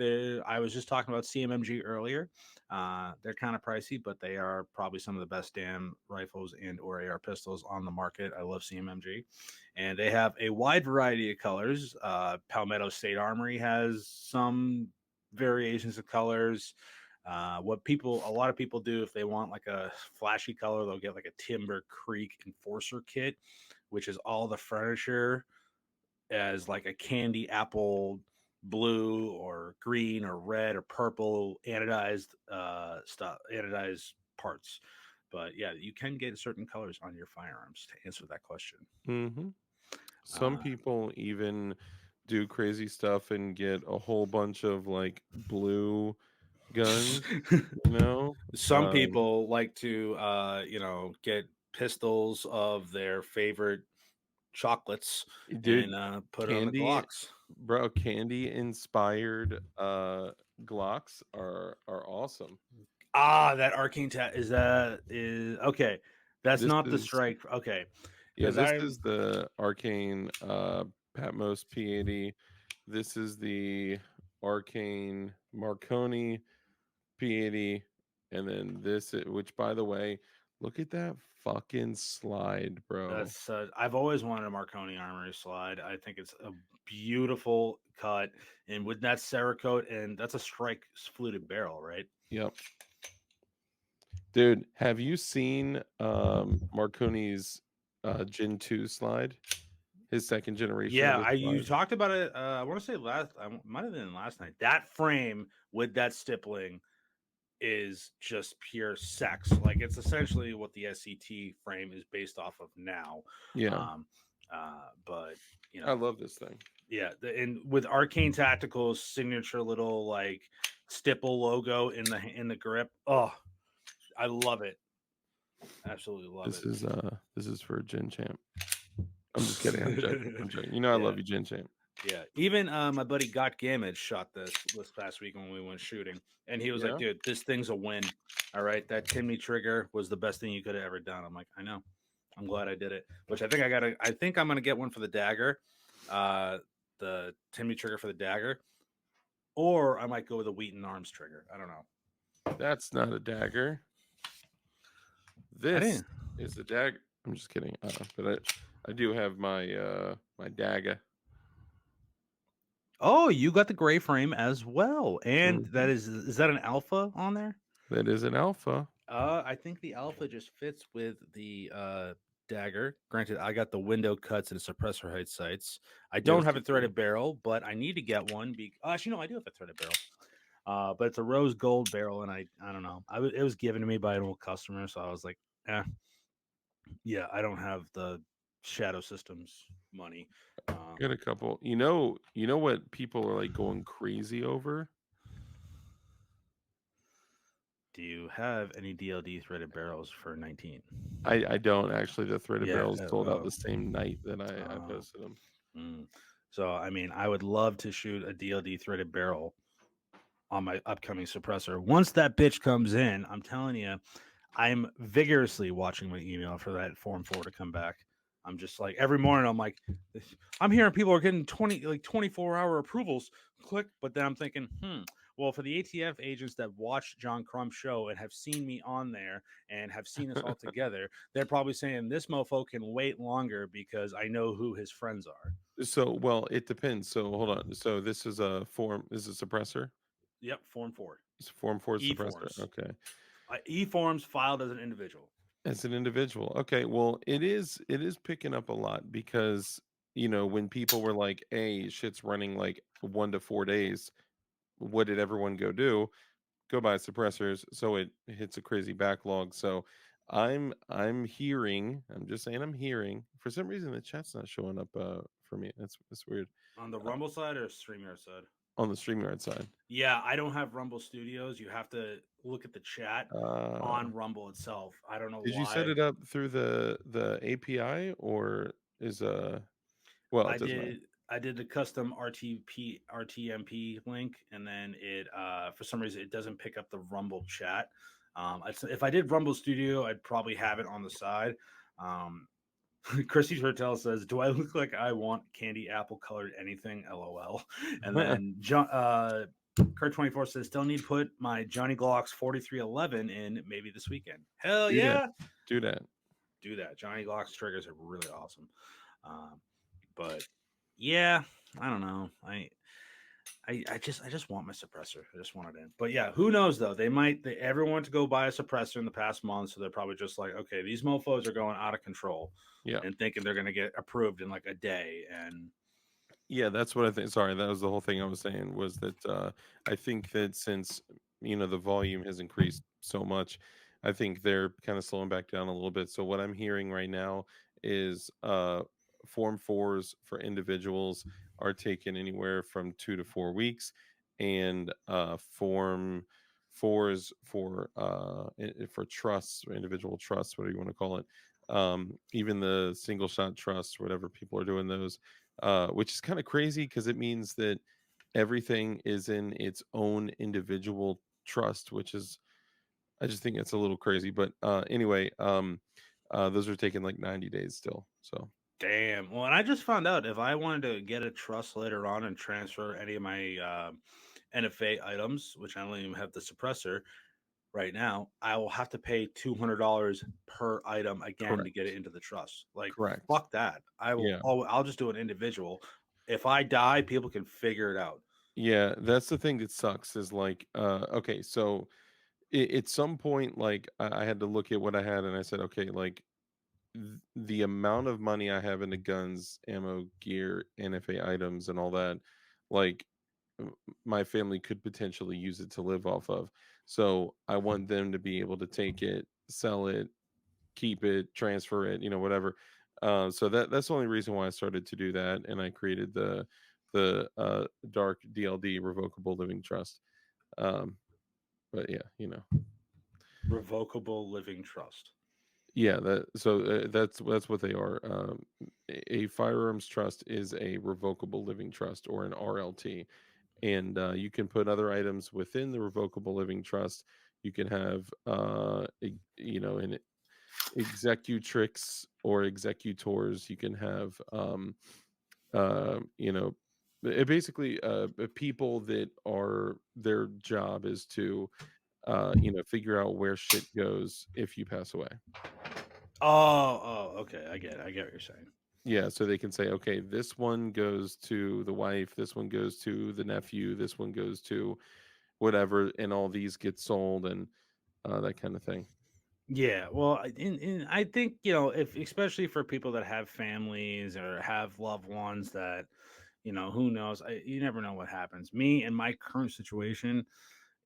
I was just talking about CMMG earlier. They're kind of pricey, but they are probably some of the best damn rifles and or AR pistols on the market. I love CMMG, and they have a wide variety of colors. Palmetto State Armory has some variations of colors. A lot of people do if they want like a flashy color, they'll get like a Timber Creek Enforcer kit, which is all the furniture as like a candy apple blue or green or red or purple anodized anodized parts. But yeah, you can get certain colors on your firearms to answer that question. Hmm. Some uh, people even do crazy stuff and get a whole bunch of like blue guns, you know? some people like to get pistols of their favorite chocolates and Dude, put it on the candy, glocks. bro, candy inspired Glocks are awesome. That arcane tat is okay. That's This not the is strike. Okay, Yeah, because this I is the Arcane Patmos P80. This is the Arcane Marconi P80, and then which by the way, look at that fucking slide, bro. that's I've always wanted a Marconi Armory slide. I think it's a beautiful cut, and with that Cerakote, and that's a strike fluted barrel, right? Yep. Dude, have you seen Marconi's Gen 2 slide? his second generation of Yeah, the I you slide. talked about it. I want to say might have been last night. That frame with that stippling is just pure sex. Like it's essentially what the SCT frame is based off of now. Yeah, Um, but you I know, love this thing. yeah, and with Arcane Tactical's signature little like stipple logo in the grip. Oh, I love it. Absolutely love it. This is for Gen Champ. I'm just kidding. I'm joking. I'm joking. You know I Yeah. love you, Gen Champ. Yeah, even my buddy Got Gamage shot this past week when we went shooting, and he was like, Yeah. "Dude, this thing's a win. All right, that Timney trigger was the best thing you could have ever done." I'm like, "I know. I'm glad I did it." Which I think I gotta. I think I'm gonna get one for the dagger, the Timney trigger for the dagger, or I might go with a Wheaton Arms trigger. I don't know. That's not a dagger. I This didn't. is the dagger. I'm just kidding. But I do have my my dagger. Oh, you got the gray frame as well, and that Mhm. is that an alpha on there? That is an alpha. I think the alpha just fits with the dagger. Granted, I got the window cuts and suppressor height sights. I don't Yes, have you a do. threaded barrel, but I need to get one. Actually, no, I do have a threaded barrel. But it's a rose gold barrel, and I don't know. It was given to me by an old customer, so I was like, eh, yeah, I don't have the Shadow Systems money. Got a couple. You know what people are like going crazy over? Do you have any DLD threaded barrels for 19? I don't actually. The threaded Yeah. barrels sold out the same night that I Uh, posted them. mm. So, I mean, I would love to shoot a DLD threaded barrel on my upcoming suppressor. Once that bitch comes in, I'm telling you, I'm vigorously watching my email for that Form 4 to come back. I'm just like every morning I'm like I'm hearing people are getting 24-hour approvals. Click, but then I'm thinking, well, for the ATF agents that watch John Crump's show and have seen me on there and have seen us all together, they're probably saying this mofo can wait longer because I know who his friends are. So, well, it depends. So, hold on. So, this is a form. This is a suppressor. Yep, Form 4. It's a form four E suppressor. forms. Okay. E forms filed as an individual. As an individual. Okay. Well, it is picking up a lot because when people were like, "Hey, shit's running like 1 to 4 days." What did everyone go do? Go buy suppressors, so it hits a crazy backlog. So I'm hearing, I'm just saying I'm hearing. For some reason the chat's not showing up for me. That's weird. On the Uh, Rumble side or StreamYard side? on the StreamYard side. Yeah, I don't have Rumble Studios. You have to look at the chat Uh on Rumble itself. I don't know did you set why. it up through the API or is well, it I doesn't matter. did I did the custom RTMP link, and then it for some reason it doesn't pick up the Rumble chat. If I did Rumble Studio, I'd probably have it on the side. Um, Chrissy Turtel says, "Do I look like I want candy apple colored anything?" LOL. And then Kurt 24 says, "Still need to put my Johnny Glock's 4311 in maybe this weekend." Hell Do that. yeah, Do that. do that. Johnny Glock's triggers are really awesome. Um, but yeah, I don't know. I just want my suppressor. I just want it in. But yeah, who knows though? Everyone went to go buy a suppressor in the past month, so they're probably just like, okay, these mofo's are going out of control Yeah. and thinking they're gonna get approved in like a day. And Yeah, that's what I think. Sorry, that was the whole thing I was saying was that I think that since the volume has increased so much, I think they're kind of slowing back down a little bit. So what I'm hearing right now is Form fours for individuals are taken anywhere from 2 to 4 weeks, and Form fours for trusts or individual trusts, whatever you want to call it, even the single shot trusts, whatever people are doing those, which is kind of crazy because it means that everything is in its own individual trust, which is I just think it's a little crazy. But anyway, those are taking like 90 days still. So damn. Well, and I just found out if I wanted to get a trust later on and transfer any of my NFA items, which I don't even have the suppressor right now, I will have to pay $200 per item again to get it correct, into the trust. Like, correct. fuck that. I will. Yeah, I'll just do an individual. If I die, people can figure it out. yeah. That's the thing that sucks is like, okay, so at some point, like I had to look at what I had and I said, okay, like the amount of money I have into guns, ammo, gear, NFA items, and all that, like m- my family could potentially use it to live off of. So I want them to be able to take it, sell it, keep it, transfer it, whatever. So that's the only reason why I started to do that, and I created the Dark DLD Revocable Living Trust. Um, but yeah, Revocable living trust. yeah. That's what they are. A firearms trust is a revocable living trust or an RLT, and you can put other items within the revocable living trust. You can have, an executrix or executors. You can have, uh, you know, basically people that are their job is to, figure out where shit goes if you pass away. Okay. I get what you're saying. Yeah, so they can say, okay, this one goes to the wife, this one goes to the nephew, this one goes to whatever, and all these get sold and that kind of thing. Yeah, well, and I think if especially for people that have families or have loved ones that who knows, you never know what happens. Me and my current situation,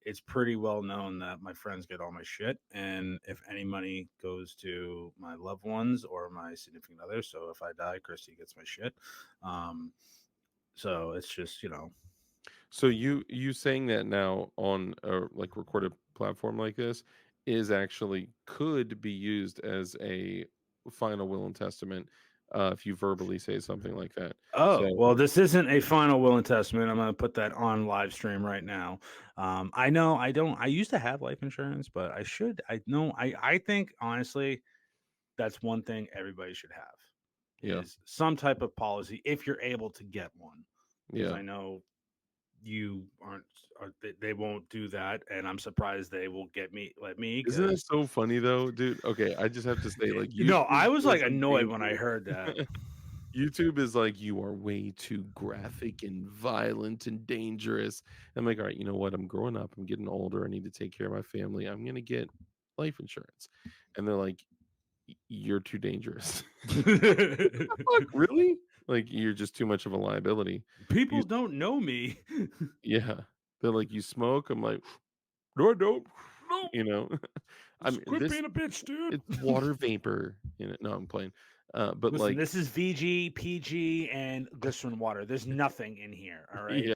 it's pretty well known that my friends get all my shit, and if any money goes to my loved ones or my significant other, so if I die, Christy gets my shit. Um, so it's just So you saying that now on a like recorded platform like this is actually could be used as a final will and testament if you verbally say something like that. Oh, So well, this isn't a final will and testament. I'm going to put that on live stream right now. I know I don't, I used to have life insurance, but I should, I know, I think honestly, that's one thing everybody should have yeah, is some type of policy if you're able to get one. Because yeah. I know you aren't, or they won't do that. And I'm surprised they will let me Isn't it because, so funny though, dude? Okay, I just have to say, like, no, YouTube I was says like some annoyed when I dangerous. heard that. YouTube is like, you are way too graphic and violent and dangerous. I'm like, all right, you know what? I'm growing up. I'm getting older. I need to take care of my family. I'm gonna get life insurance. And they're like, you're too dangerous." Fuck, really? Like, you're just too much of a liability. You, People don't know me. yeah. They're like, you smoke. I'm like, no, I don't. No, You know, I mean, quit being a bitch, dude. it's water vapor. No, I'm playing. But Listen, like, this is VG, PG, and glycerin water. There's nothing in here. All right. yeah,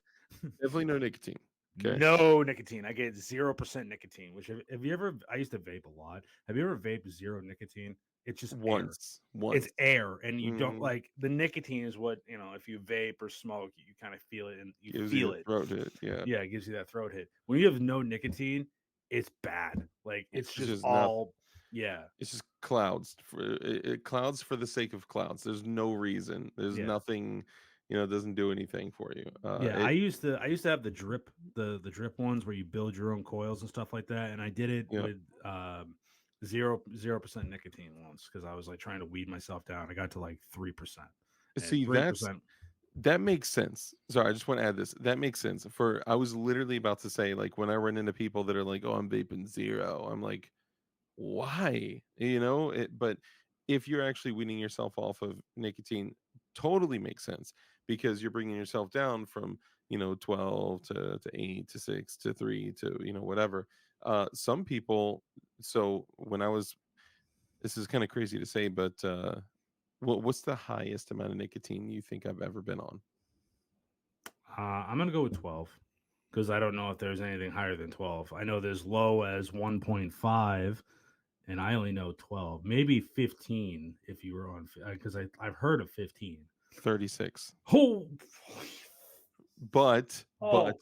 definitely no nicotine. Okay. No nicotine. I get 0% nicotine, which have you ever, I used to vape a lot. Have you ever vaped zero nicotine? It's just air. Once, It's once. air. And you don't Mm, like the nicotine is what, if you vape or smoke, you kind of feel it and you gives you feel a it. throat hit. Yeah. Yeah. It gives you that throat hit. When you have no nicotine, it's bad. Like it's It's just just nothing. all, yeah. It's just clouds for clouds for the sake of clouds. There's no reason. There's Yeah. nothing, it doesn't do anything for you. Yeah, I used to have the drip ones where you build your own coils and stuff like that, and I did it Yeah. with 0% nicotine once because I was like trying to weed myself down. I got to like 3%, and See, three percent. that makes sense. Sorry, I just want to add this. That makes sense. For I was literally about to say, like, when I run into people that are like, "Oh, I'm vaping zero," I'm like, why? But if you're actually weaning yourself off of nicotine, totally makes sense because you're bringing yourself down from 12 to 8 to 6 to 3 to whatever. Some people, so when I was, this is kind of crazy to say, but what's the highest amount of nicotine you think I've ever been on? I'm gonna go with 12 because I don't know if there's anything higher than 12. I know there's low as 1.5, and I only know 12, maybe 15 if you were on because I've heard of 15. 36. Oh, But oh,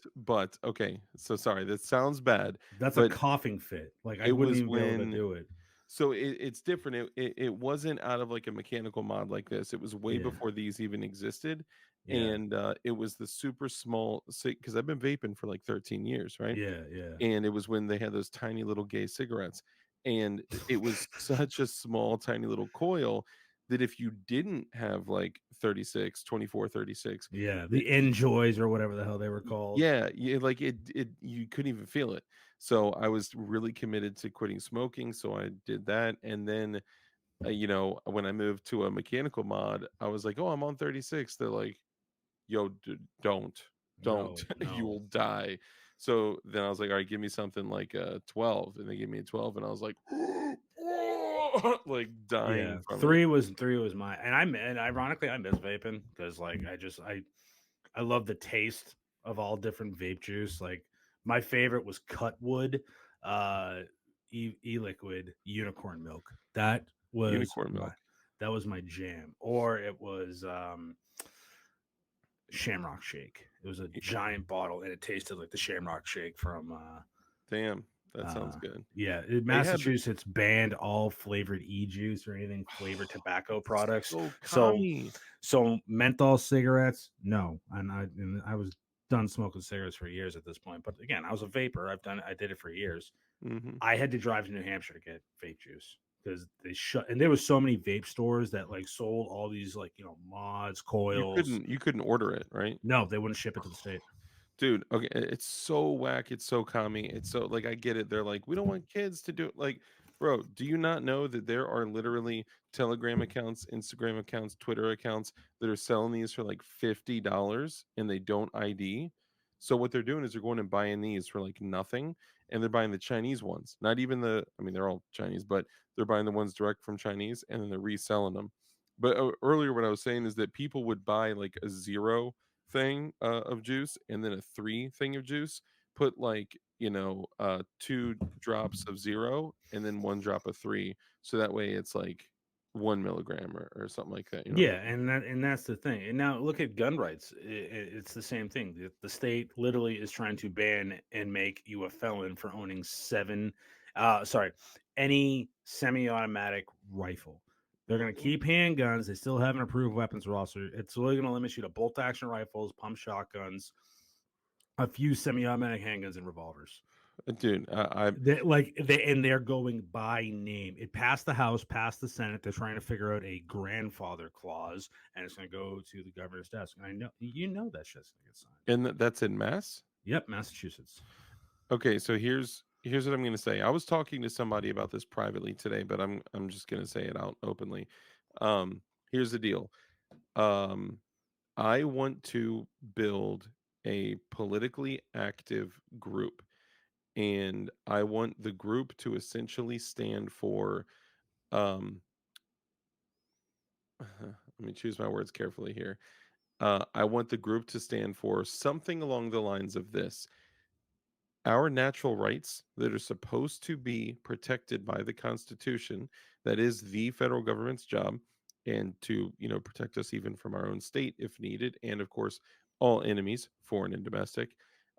okay, so sorry, that sounds bad, that's a but coughing fit. Like I it wouldn't was even be able to when, do it. so it's different. It wasn't out of like a mechanical mod like this. It was way Yeah, before these even existed, yeah. and it was the super small. Because I've been vaping for like 13 years, right? Yeah, yeah. And it was when they had those tiny little gay cigarettes, and it was such a small, tiny little coil that if you didn't have like 36, 24, 36, Yeah, that the Enjoys or whatever the hell they were called. yeah, like it you couldn't even feel it. So I was really committed to quitting smoking, so I did that, and then when I moved to a mechanical mod, I was like, "Oh, I'm on 36." They're like, "Yo, don't, No, you no. will die." So then I was like, "All right, give me something like a 12," and they gave me a 12, and I was like, like Yeah, dying from it. three was my, and ironically I miss vaping because like I love the taste of all different vape juice. Like my favorite was Cutwood, uh, liquid unicorn milk. Was Unicorn my milk. that was my jam. Or it was Shamrock Shake. It was a Y- giant bottle and it tasted like the Shamrock Shake from Damn, that sounds uh good. yeah, They had Massachusetts banned all flavored e-juice or anything flavored tobacco products. so So commie. menthol cigarettes, no. And I was done smoking cigarettes for years at this point. But again, I was a vapor. I did it for years. Mhm. I had to drive to New Hampshire to get vape juice because they shut, and there was so many vape stores that like sold all these like mods, coils. You couldn't order it, right? No, they wouldn't ship it to the state. Dude, okay, it's so whack, it's so commie, it's so like I get it. They're like, we don't want kids to do it. Like, bro, do you not know that there are literally Telegram accounts, Instagram accounts, Twitter accounts that are selling these for like $50 and they don't ID? So what they're doing is they're going and buying these for like nothing, and they're buying the Chinese ones. Not even I mean, they're all Chinese, but they're buying the ones direct from Chinese and then they're reselling them. But earlier, what I was saying is that people would buy like a zero thing of juice and then a three thing of juice, put like 2 drops of zero and then 1 drop of three, so that way it's like 1 milligram or something like that, you know what I Yeah, mean? and that's the thing. And now look at gun rights. It's the same thing. The state literally is trying to ban and make you a felon for owning any semi-automatic rifle. They're going to keep handguns. They still have an approved weapons roster. It's really going to limit you to bolt action rifles, pump shotguns, a few semi-automatic handguns, and revolvers. Dude, They're going by name. It passed the House, passed the Senate. They're trying to figure out a grandfather clause, and it's going to go to the governor's desk. And I know that shit's going to get signed. and that's in mass. Yep, Massachusetts. Okay, so here's what I'm going to say. I was talking to somebody about this privately today, but I'm just going to say it out openly. Here's the deal. um I want to build a politically active group, and I want the group to essentially stand for um let me choose my words carefully here. I want the group to stand for something along the lines of this: our natural rights that are supposed to be protected by the Constitution, that is the federal government's job, and to protect us even from our own state if needed, and of course all enemies, foreign and domestic.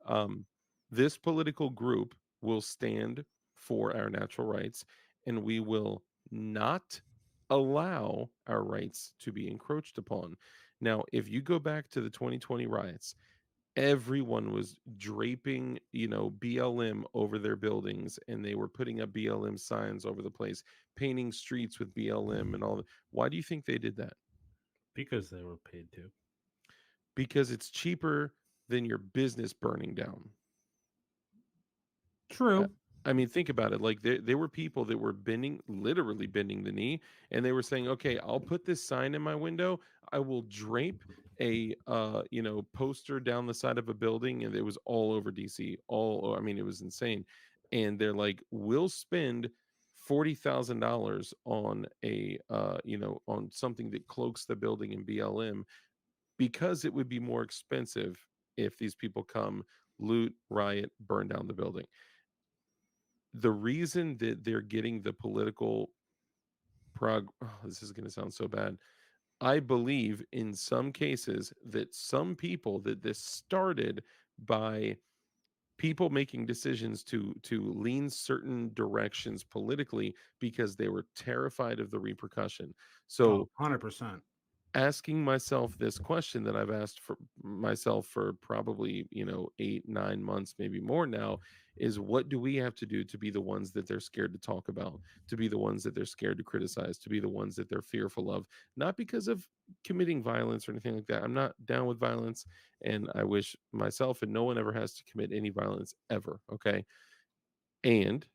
um, this political group will stand for our natural rights, and we will not allow our rights to be encroached upon. Now, if you go back to the 2020 riots, everyone was draping, BLM over their buildings, and they were putting up BLM signs over the place, painting streets with BLM and all that. Why do you think they did that? Because they were paid to. Because it's cheaper than your business burning down. Uh, True. I mean, think about it. Like there were people that were literally bending the knee, and they were saying, "Okay, I'll put this sign in my window. I will drape a poster down the side of a building," and it was all over DC. I mean, it was insane. And they're like, "We'll spend $40,000 on on something that cloaks the building in BLM, because it would be more expensive if these people come, loot, riot, burn down the building." The reason that they're getting the political this is going to sound so bad. I believe in some cases that some people, that this started by people making decisions to lean certain directions politically because they were terrified of the repercussion. Oh, So 100%. asking myself this question that I've asked for myself for probably, 8, 9 months, maybe more now, is what do we have to do to be the ones that they're scared to talk about, to be the ones that they're scared to criticize, to be the ones that they're fearful of, not because of committing violence or anything like that. I'm not down with violence, and I wish myself and no one ever has to commit any violence ever. Okay. And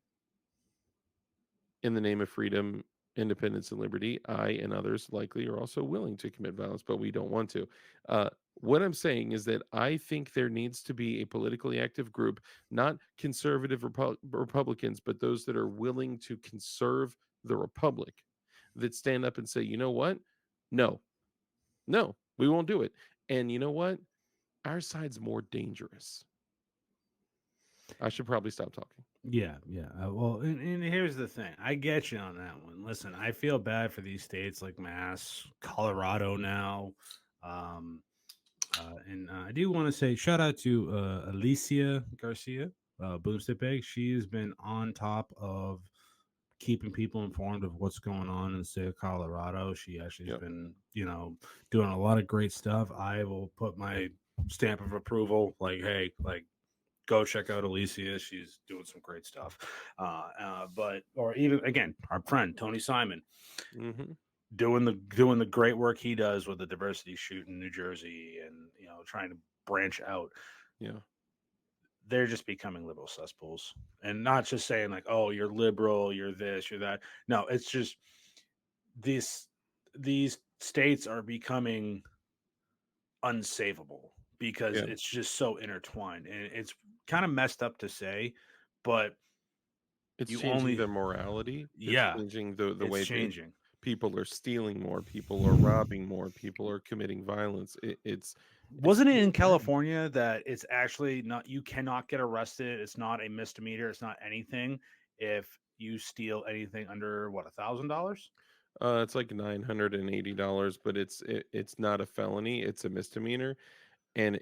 in the name of freedom independence and liberty, I and others likely are also willing to commit violence, but we don't want to. What I'm saying is that I think there needs to be a politically active group, not conservative Republicans, but those that are willing to conserve the republic, that stand up and say, you know what? No, no, we won't do it. And you know what? Our side's more dangerous. I should probably stop talking. Yeah, yeah. Well, and here's the thing. I get you on that one. Listen, I feel bad for these states like Mass, Colorado now. Um, and I do want to say shout out to Alicia Garcia, Boomstick Bag. She has been on top of keeping people informed of what's going on in the state of Colorado. She actually has Yep. been, doing a lot of great stuff. I will put my stamp of approval. Like, hey, like go check out Alicia. She's doing some great stuff. But or even again, our friend Tony Simon Hmm. doing the great work he does with the diversity shoot in New Jersey, and trying to branch out. Yeah. They're just becoming liberal cesspools, and not just saying like, "Oh, you're liberal, you're this, you're that." No, it's just these these states are becoming unsavable because Yeah. it's just so intertwined, and it's kind of messed up to say, but It's you changing only their morality. It's yeah, changing the it's way that changing. people are stealing more, people are robbing more, people are committing violence. It's Wasn't it really in bad. California that it's actually not, you cannot get arrested? It's not a misdemeanor. It's not anything if you steal anything under what, $1,000? It's like $980, but it's not a felony, it's a misdemeanor. And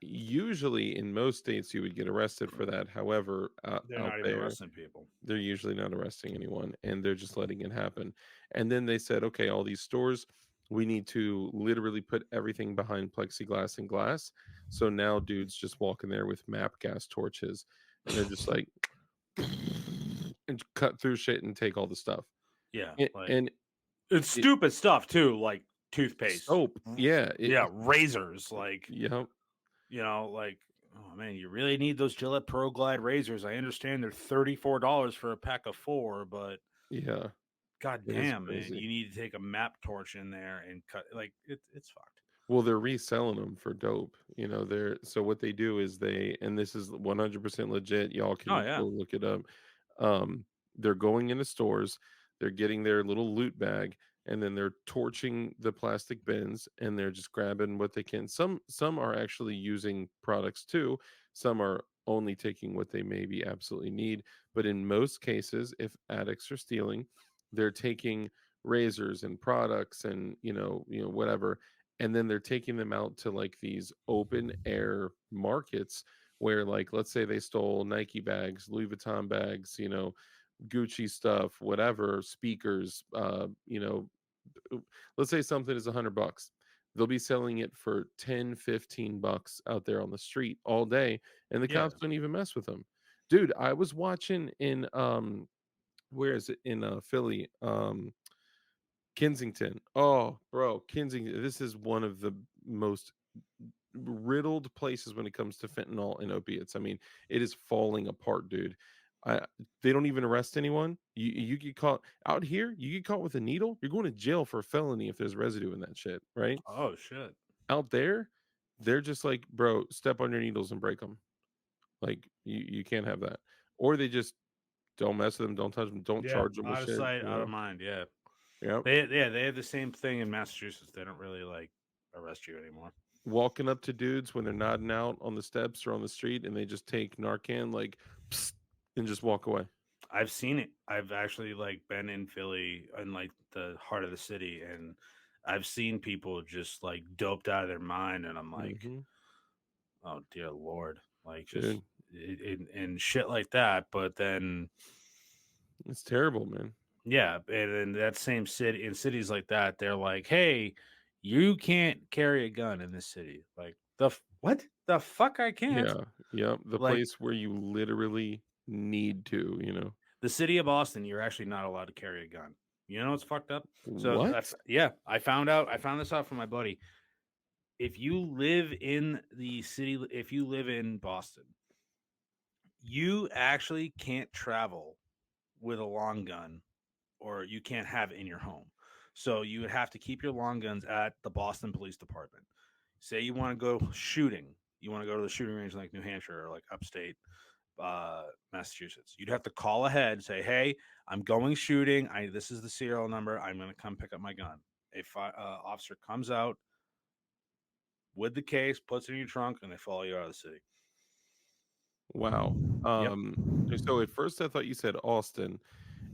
usually in most states you would get arrested for that. However, They're out not even there, arresting people. they're usually not arresting anyone and they're just letting it happen. And then they said, okay, all these stores, we need to literally put everything behind plexiglass and glass. So now dudes just walk in there with map gas torches and they're just like and cut through shit and take all the stuff. Yeah, like And it's it, stupid stuff too, like toothpaste. soap, yeah, Yeah, razors, like yeah, like, oh man, you really need those Gillette Pro Glide razors. I understand they're $34 for a pack of four, but yeah, god it is damn, man, crazy. you need to take a map torch in there and cut, like it's fucked. Well, they're reselling them for dope. They're so what they do is and this is 100% legit. Y'all Oh can yeah. go look it up. Um, they're going into stores, they're getting their little loot bag, and then they're torching the plastic bins, and they're just grabbing what they can. Some are actually using products too. Some are only taking what they maybe absolutely need. But in most cases, if addicts are stealing, they're taking razors and products and whatever, and then they're taking them out to like these open air markets where, like, let's say they stole Nike bags, Louis Vuitton bags, Gucci stuff, whatever, speakers, let's say something is $100. They'll be selling it for 10, $15 out there on the street all day, and the Yeah. cops don't even mess with them. Dude, I was watching in where is it, in Philly, Kensington. Oh, bro, Kensington. This is one of the most riddled places when it comes to fentanyl and opiates. I mean, it is falling apart, dude. I, they don't even arrest anyone. You get caught out here. You get caught with a needle. You're going to jail for a felony if there's residue in that shit, right? Oh shit. Out there, they're just like, bro, step on your needles and break them. Like you can't have that. Or they just don't mess with them, don't touch them, don't Yeah, charge them with out of shit. sight, out of mind. Yeah. Yep. They have the same thing in Massachusetts. They don't really like arrest you anymore. Walking up to dudes when they're nodding out on the steps or on the street, and they just take Narcan, like, psst, and just walk away. I've seen it. I've actually like been in Philly in like the heart of the city, and I've seen people just like doped out of their mind, and I'm like, Hmm. oh dear lord, like just Dude, and shit like that. But then it's terrible, man. yeah, and in that same city, in cities like that, they're like, hey, you can't carry a gun in this city. Like what the fuck? I can't. Yeah, yeah. The Like place where you literally need to. the city of Boston, you're actually not allowed to carry a gun. You know what's fucked up? So What? yeah, I found out. I found this out from my buddy. If you live in the city, if you live in Boston, you actually can't travel with a long gun or you can't have it in your home. So you would have to keep your long guns at the Boston Police Department. Say you want to go shooting, you want to go to the shooting range in like New Hampshire or like upstate Massachusetts. You'd have to call ahead, say, "Hey, I'm going shooting. This is the serial number. I'm going to come pick up my gun." Officer comes out with the case, puts it in your trunk, and they follow you out of the city. Wow. Yep. So at first I thought you said Austin,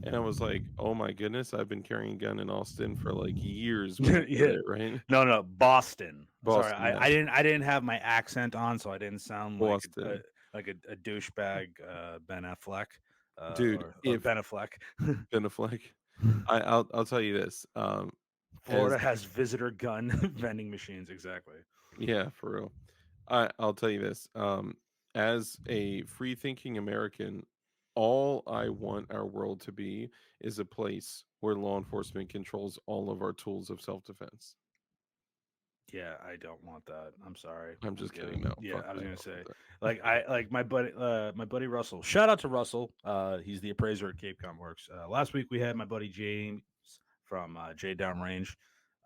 and I was like, "Oh my goodness, I've been carrying a gun in Austin for like years when I go Yeah. there, right?" No, no, Boston. Sorry, Boston, I yes. didn't have my accent on, so I didn't sound Boston. like a douchebag Ben Affleck Dude, or if Ben Affleck. Ben Affleck, I'll tell you this. Florida As has visitor gun vending machines. Exactly. Yeah, for real. I'll tell you this. As a free thinking American, all I want our world to be is a place where law enforcement controls all of our tools of self defense. Yeah, I don't want that. I'm sorry. I'm I'm just kidding. kidding. No, Yeah, fuck I was that. I gonna don't say, want like my buddy Russell. Shout out to Russell. He's the appraiser at Cape Con Works. Last week we had my buddy James from J Downrange.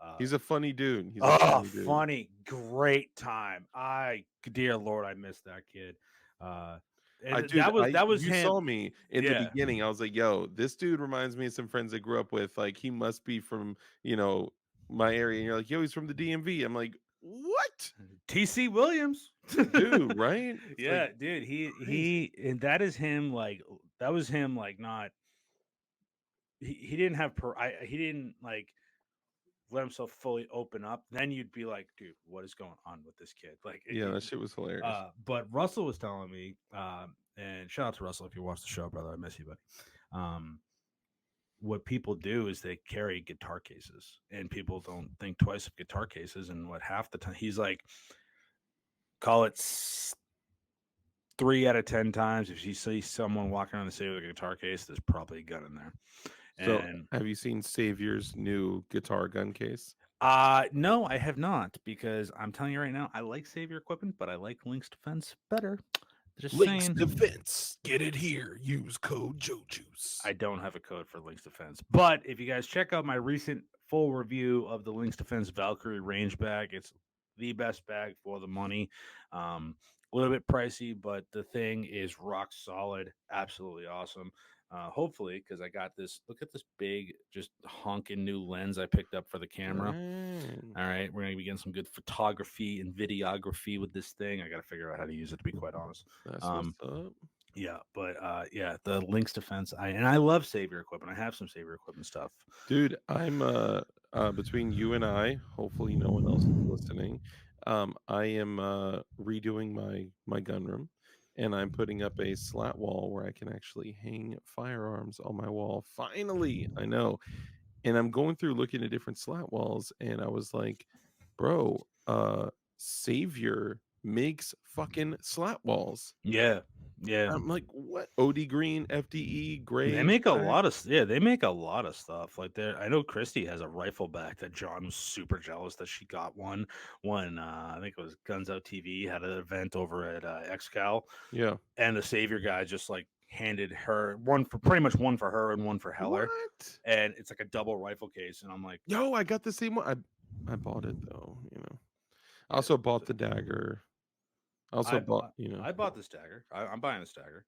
Uh, He's a funny dude. He's a oh, funny dude. funny, great time. Dear Lord, I missed that kid. Uh, I and dude, I that was you saw him. me in the Yeah, beginning. I was like, yo, this dude reminds me of some friends I grew up with. Like he must be from, you know, my area. And you're like, yo, he's from the DMV. I'm like, what? TC Williams. Dude, right? It's like Yeah, dude. crazy. And that is him. That was him. Not he didn't have he didn't let himself fully open up. Then you'd be like, dude, what is going on with this kid? Yeah, that shit was hilarious. But Russell was telling me, and shout out to Russell if you watch the show, brother. I miss you, buddy. Um, what people do is they carry guitar cases, and people don't think twice of guitar cases. And what half the time he's like, call it 3 out of 10 times if you see someone walking around the city with a guitar case, there's probably a gun in there. So, And have you seen Savior's new guitar gun case? no, I have not because I'm telling you right now, I like Savior equipment, but I like Link's Defense better. Just Link's saying. Defense. Get it here. Use code JoJuice. I don't have a code for Link's Defense. But if you guys check out my recent full review of the Link's Defense Valkyrie range bag, it's the best bag for the money. A little bit pricey, but the thing is rock solid. Absolutely awesome. Hopefully, because I got this. Look at this big, just honking new lens I picked up for the camera. Dang. All right, we're gonna be getting some good photography and videography with this thing. I got to figure out how to use it. To be quite honest. That's what's Um, up. yeah, but yeah, the Lynx Defense. I love Savior equipment. I have some Savior equipment stuff. Dude, I'm between you and I, hopefully no one else is listening. I am redoing my gun room, and I'm putting up a slat wall where I can actually hang firearms on my wall. Finally, I know. And I'm going through looking at different slat walls, and I was like, bro, Savior makes fucking slat walls. Yeah, yeah. I'm like, what? OD green, FDE, They gray, make a black. lot of yeah. They make a lot of stuff. Like there, I know Christy has a rifle back that John was super jealous that she got one when I think it was Guns Out TV had an event over at XCal, Yeah. and the Savior guy just like handed her one for pretty much one for her and one for Heller, What? and it's like a double rifle case, and I'm like, Yo, I got the same one. I bought it though, you know. I yeah. also bought the dagger. I also bought, you know. I bought this dagger. I'm buying this dagger.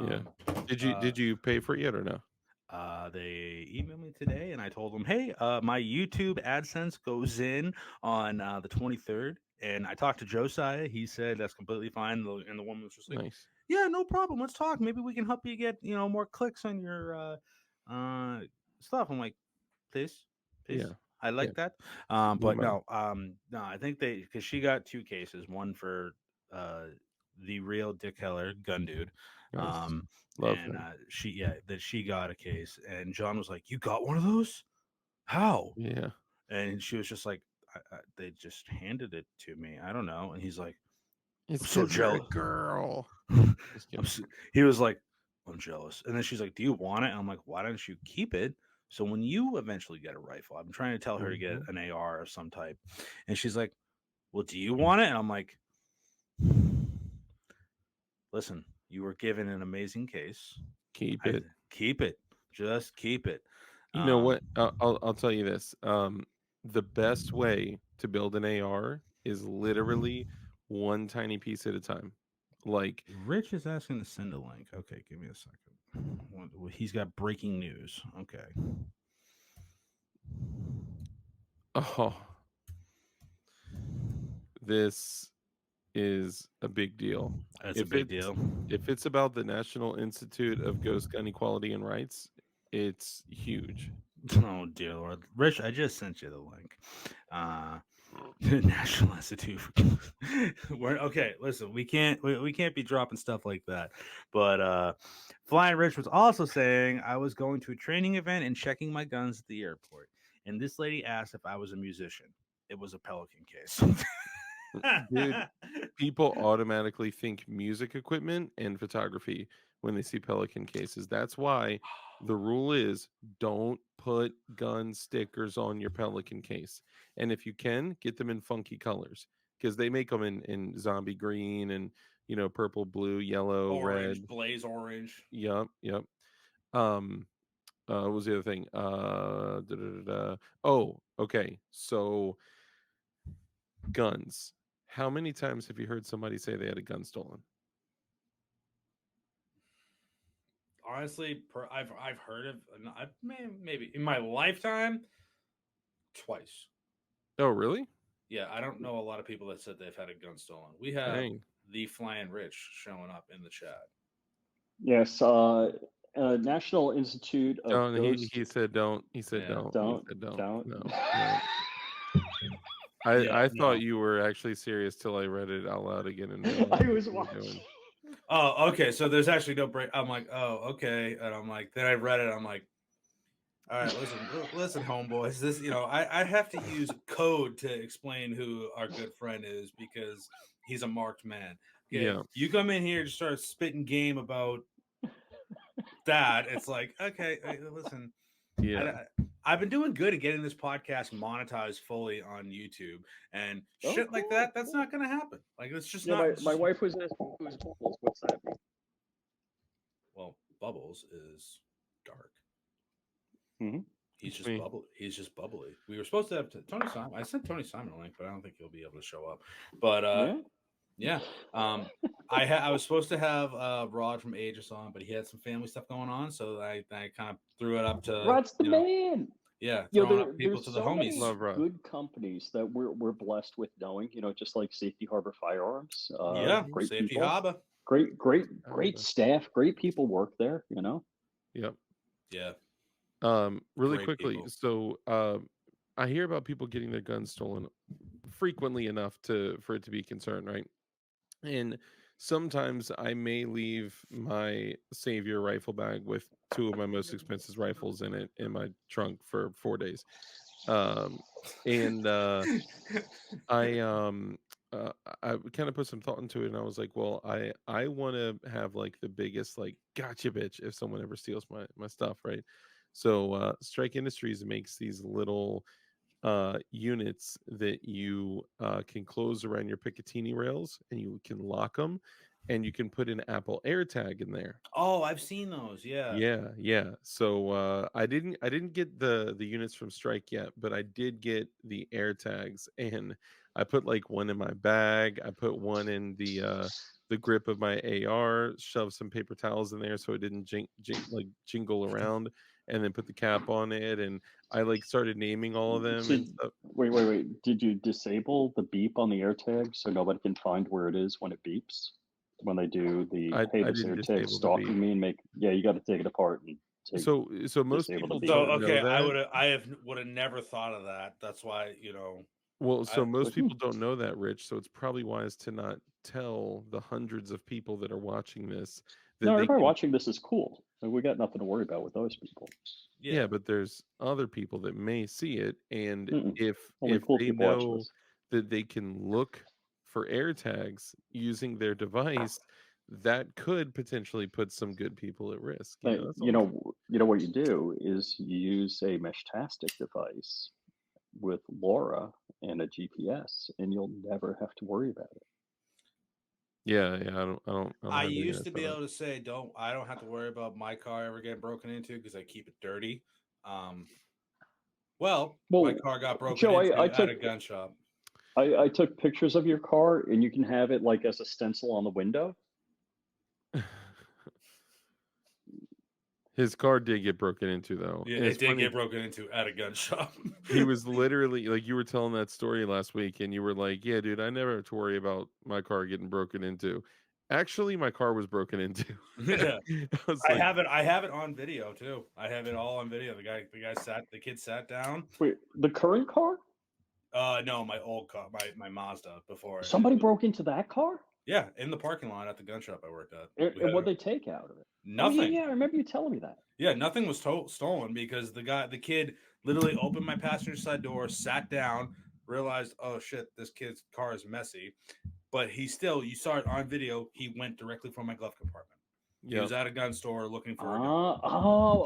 Yeah. Um, Did you uh, did you pay for it yet or no? they emailed me today, and I told them, "Hey, my YouTube AdSense goes in on the 23rd." And I talked to Josiah. He said that's completely fine. And the woman was just like, Nice. "Yeah, no problem. Let's talk. Maybe we can help you get more clicks on your uh, stuff." I'm like, "Please, please." Yeah. I Yeah. like that. But BMI. no, no, I think because she got two cases, one for uh, the real Dick Heller gun dude, Nice. um, Love and him. that she got a case, and John was like, "You got one of those? How?" Yeah. And she was just like, "They just handed it to me. I don't know." And he's like, It's "I'm so because you're a jealous." girl. Just I'm kidding. he was like, "I'm jealous." And then she's like, "Do you want it?" And I'm like, "Why don't you keep it? So when you eventually get a rifle," I'm trying to tell her to get Mhm. an AR of some type, and she's like, "Well, do you want it?" And I'm like, "Listen, you were given an amazing case. Keep I it. keep it, just keep it." You know Um, what? I'll tell you this. The best way to build an AR is literally one tiny piece at a time. Like, Rich is asking to send a link. Okay, give me a second. He's got breaking news. Okay. oh, this is a big deal. That's a If big it's deal. if it's about the National Institute of Ghost Gun Equality and Rights, it's huge. Oh dear Lord, Rich, I just sent you the link. Uh, National Institute. We're okay. Listen, we can't be dropping stuff like that. But Flying Rich was also saying I was going to a training event and checking my guns at the airport, and this lady asked if I was a musician. It was a Pelican case. Dude, people automatically think music equipment and photography when they see Pelican cases. That's why the rule is don't put gun stickers on your Pelican case. And if you can, get them in funky colors because they make them in zombie green and purple, blue, yellow, Orange, red. blaze orange. Yep, yep. Um what was the other thing? Oh, okay. So guns. How many times have you heard somebody say they had a gun stolen? Honestly, I've heard of maybe in my lifetime twice. Oh, really? Yeah, I don't know a lot of people that said they've had a gun stolen. We have Dang. the Flying Rich showing up in the chat. Yes, National Institute of Don't Ghost. he said don't. He said Yeah, don't. He Don't, said don't. don't. No. No. yeah, I thought no. you were actually serious till I read it out loud again and realized I what was you were watching. doing. Oh, okay. So there's actually no break. I'm like, oh, okay. And I'm like, then I read it. I'm like, all right, listen, homeboys. This, I have to use code to explain who our good friend is because he's a marked man. Okay, Yeah. you come in here and start spitting game about that. It's like, okay, listen, I, Yeah. I- I've been doing good at getting this podcast monetized fully on YouTube and Oh, shit like cool, that. That's cool. not going to happen. Like, it's just Yeah, not. my wife was asking who's Bubbles. What's that mean? Well, Bubbles is dark. Hmm. He's It's just me. bubbly. He's just bubbly. We were supposed to have Tony Simon. I sent Tony Simon a link, but I don't think he'll be able to show up. But Yeah. yeah, I was supposed to have Rod from Aegis on, but he had some family stuff going on, so I kind of threw it up to Rod's the man. yeah, You know, throwing up people there's to the so many homies. Love Rod. good companies that we're blessed with knowing. You know, just like Safety Harbor Firearms. Yeah, Mhm. Great Safety people, Haba. great staff, great people work there. You know. Yep. Yeah, Really great quickly. people. So I hear about people getting their guns stolen frequently enough for it to be a concern, right? And sometimes I may leave my Savior rifle bag with two of my most expensive rifles in it in my trunk for 4 days. Um, and I um uh, I kind of put some thought into it, and I was like, well, I want to have like the biggest like gotcha bitch if someone ever steals my stuff, right? So Strike Industries makes these little units that you can close around your Picatinny rails, and you can lock them, and you can put an Apple AirTag in there. Oh, I've seen those. Yeah. Yeah, yeah. So I didn't get the units from Strike yet, but I did get the AirTags, and I put like one in my bag. I put one in the grip of my AR, shoved some paper towels in there so it didn't jingle around, and then put the cap on it, and I like started naming all of them So and stuff. wait. Did you disable the beep on the AirTag so nobody can find where it is when it beeps? When they do the hey, I this didn't AirTag disable the beep. stalking me and make you got to take it apart and take So most disable the people beep. So don't know okay, that. I would have never thought of that. That's why Well, I so most Hmm. people don't know that, Rich. So it's probably wise to not tell the hundreds of people that are watching this No, that they everybody can. watching this is cool. We got nothing to worry about with those people. yeah. Yeah, but there's other people that may see it, and Mm-mm. Only if cool they people watch know this. that they can look for air tags using their device, that could potentially put some good people at risk. That's all. You know what you do is you use a Meshtastic device with LoRa and a GPS, and you'll never have to worry about it. Yeah, yeah. I don't I have anything used to to say be that. able to say I don't have to worry about my car ever getting broken into because I keep it dirty. Um, well, my Well, car got broken Joe, into at a gun shop. I took pictures of your car, and you can have it like as a stencil on the window. His car did get broken into, though. Yeah, And it it's did funny. get broken into at a gun shop. He was literally like, you were telling that story last week, and you were like, "Yeah, dude, I never have to worry about my car getting broken into." Actually, my car was broken into. Yeah. I was I like, have it. I have it on video too. I have it all on video. The kid sat down. Wait, the current car? No, my old car, my Mazda before Somebody broke into that car? Yeah, in the parking lot at the gun shop I worked at. And, We and had what'd they take out of it? Oh yeah, nothing. yeah. I remember you telling me that. Yeah, nothing was stolen because the kid literally opened my passenger side door, sat down, realized, oh shit, this kid's car is messy. But you saw it on video, he went directly from my glove compartment. He yeah. was at a gun store looking for a gun.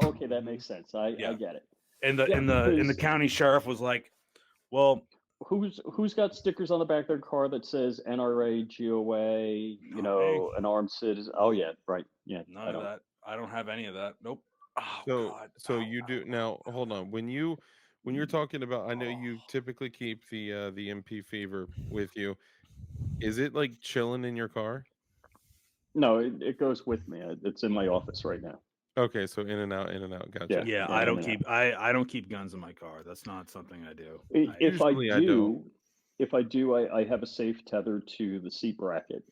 Okay, that makes sense. I Yeah. get it. And the Yeah, and the because county sheriff was like, well, who's got stickers on the back of their car that says NRA, GOA, not me. an armed citizen? Oh yeah, right. Yeah, None I of don't. that. I don't have any of that. Nope. Oh So, God. so you do now. Hold on. When you're talking about, I know Oh. you typically keep the MP Fever with you. Is it like chilling in your car? No, it goes with me. It's in my office right now. Okay, so in and out, in and out. Yeah, Gotcha. Yeah, yeah, I in don't and out. keep I don't keep guns in my car. That's not something I do. If I Usually I don't. do, I have a safe tether to the seat bracket,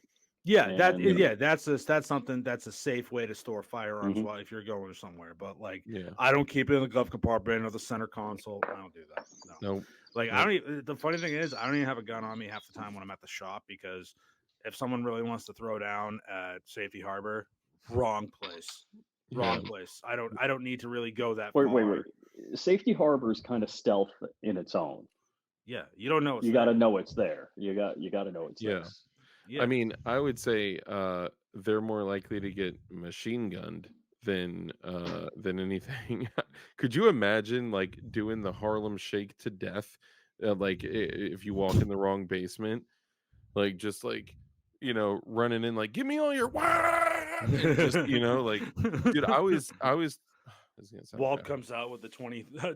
and That's something that's a safe way to store firearms mhm. while if you're going somewhere. But like Yeah. I don't keep it in the glove compartment or the center console. I don't do that. No. Nope. Like I Nope. don't even, the funny thing is I don't even have a gun on me half the time when I'm at the shop because if someone really wants to throw down at Safety Harbor, wrong place. Yeah. Wrong place. I don't need to really go that Wait. far. Safety Harbor is kind of stealth in its own. Yeah, you don't know it's You got to there. know it's there. You got to know it's there. Yeah. I Yeah. mean, I would say they're more likely to get machine gunned than anything. Could you imagine like doing the Harlem Shake to death? Like if you walk in the wrong basement, like just like running in like give me all your and just like dude, I was this is gonna sound Walt bad. comes out with the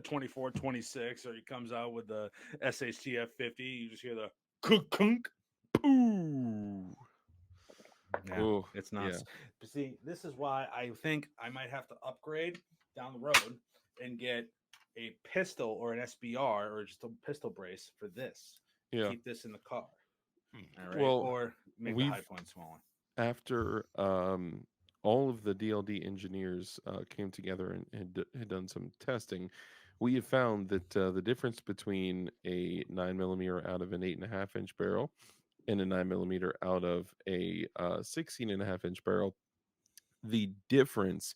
24, 26, or he comes out with the SHTF 50. You just hear the kunk, kunk, poo. Yeah, Oh it's yeah. nuts. But see, this is why I think I might have to upgrade down the road and get a pistol or an SBR or just a pistol brace for this. Yeah. Keep this in the car. All right. Well, Or make the high we've point smaller. after all of the DLD engineers came together and had done some testing, we have found that the difference between a 9 millimeter out of an 8.5 inch barrel and a 9 millimeter out of a 16.5 inch barrel, the difference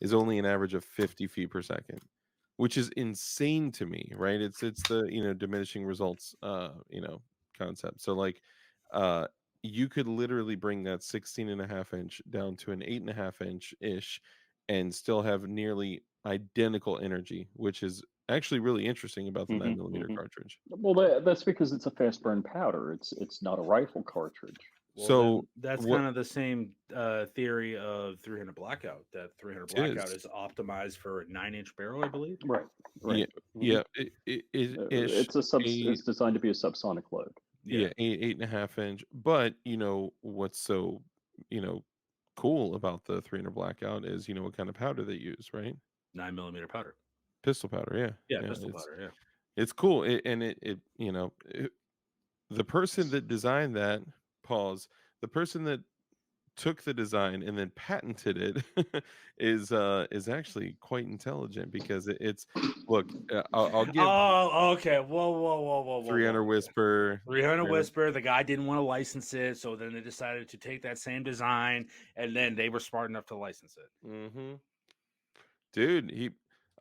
is only an average of 50 feet per second, which is insane to me, right? It's the diminishing results concept. So like uh you could literally bring that 16.5 inch down to an 8.5 inch ish and still have nearly identical energy, which is actually really interesting about the 9 millimeter Hmm. cartridge. Well, that's because it's a fast burn powder. It's not a rifle cartridge. Well, So then that's what kind of the same theory of 300 Blackout. That 300 it Blackout is, is optimized for a 9-inch barrel, I believe. Right, right. yeah, Hmm. yeah, it ish a It's designed to be a subsonic load. Yeah, yeah, 8.5 inch. But what's so you know cool about the 300 blackout is what kind of powder they use, right? 9 millimeter powder. Pistol powder, Yeah, yeah, yeah. pistol powder. Yeah. It's cool, and the person that designed that, pause, the person that took the design and then patented it is actually quite intelligent because it's look, I'll give Oh, okay. Whoa, 300 Okay. whisper 300 300. Whisper. The guy didn't want to license it, so then they decided to take that same design, and then they were smart enough to license it. Mm-hmm. Dude, he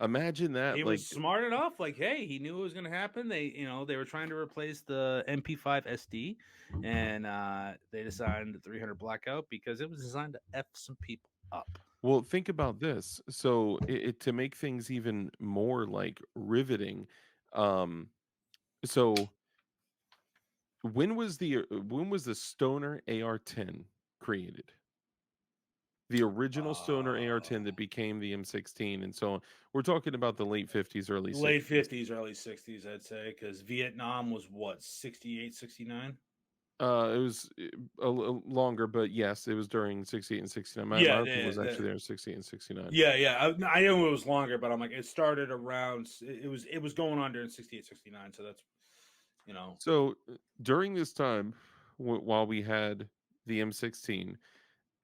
imagine that, He like, was smart enough. Like, hey, he knew it was going to happen. They were trying to replace the MP5 SD, and they designed the 300 Blackout because it was designed to f some people up. well, think about this. So, to make things even more like riveting, um, so when was the Stoner AR-10 created? The original Stoner AR-10 that Uh, became the M16 and so on. We're talking about the late 50s, early Late 60s. 50s, early 60s, I'd say, because Vietnam was what, 68, 69. It was longer, but yes, it was during 68 and 69. My Yeah, uncle was actually there in 68 and 69. yeah. I know it was longer, but I'm like, it started around, it was going on during 68, 69. So that's, you know, So during this time, while we had the M16,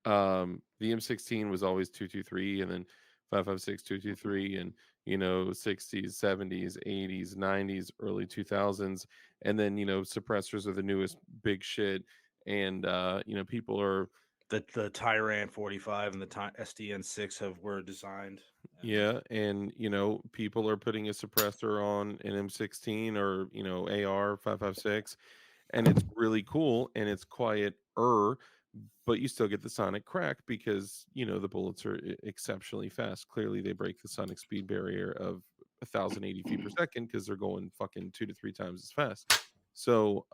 the M16 was always 223, and then 556, 223, and 60s, 70s, 80s, 90s, early 2000s, and then suppressors are the newest big shit, and people are the Tyrant 45 and the SDN 6 were designed. And yeah, and people are putting a suppressor on an M16 or AR 556, and it's really cool and it's quiet but you still get the sonic crack because the bullets are exceptionally fast. Clearly they break the sonic speed barrier of 1,080 feet per second because they're going fucking 2 to 3 times as fast. So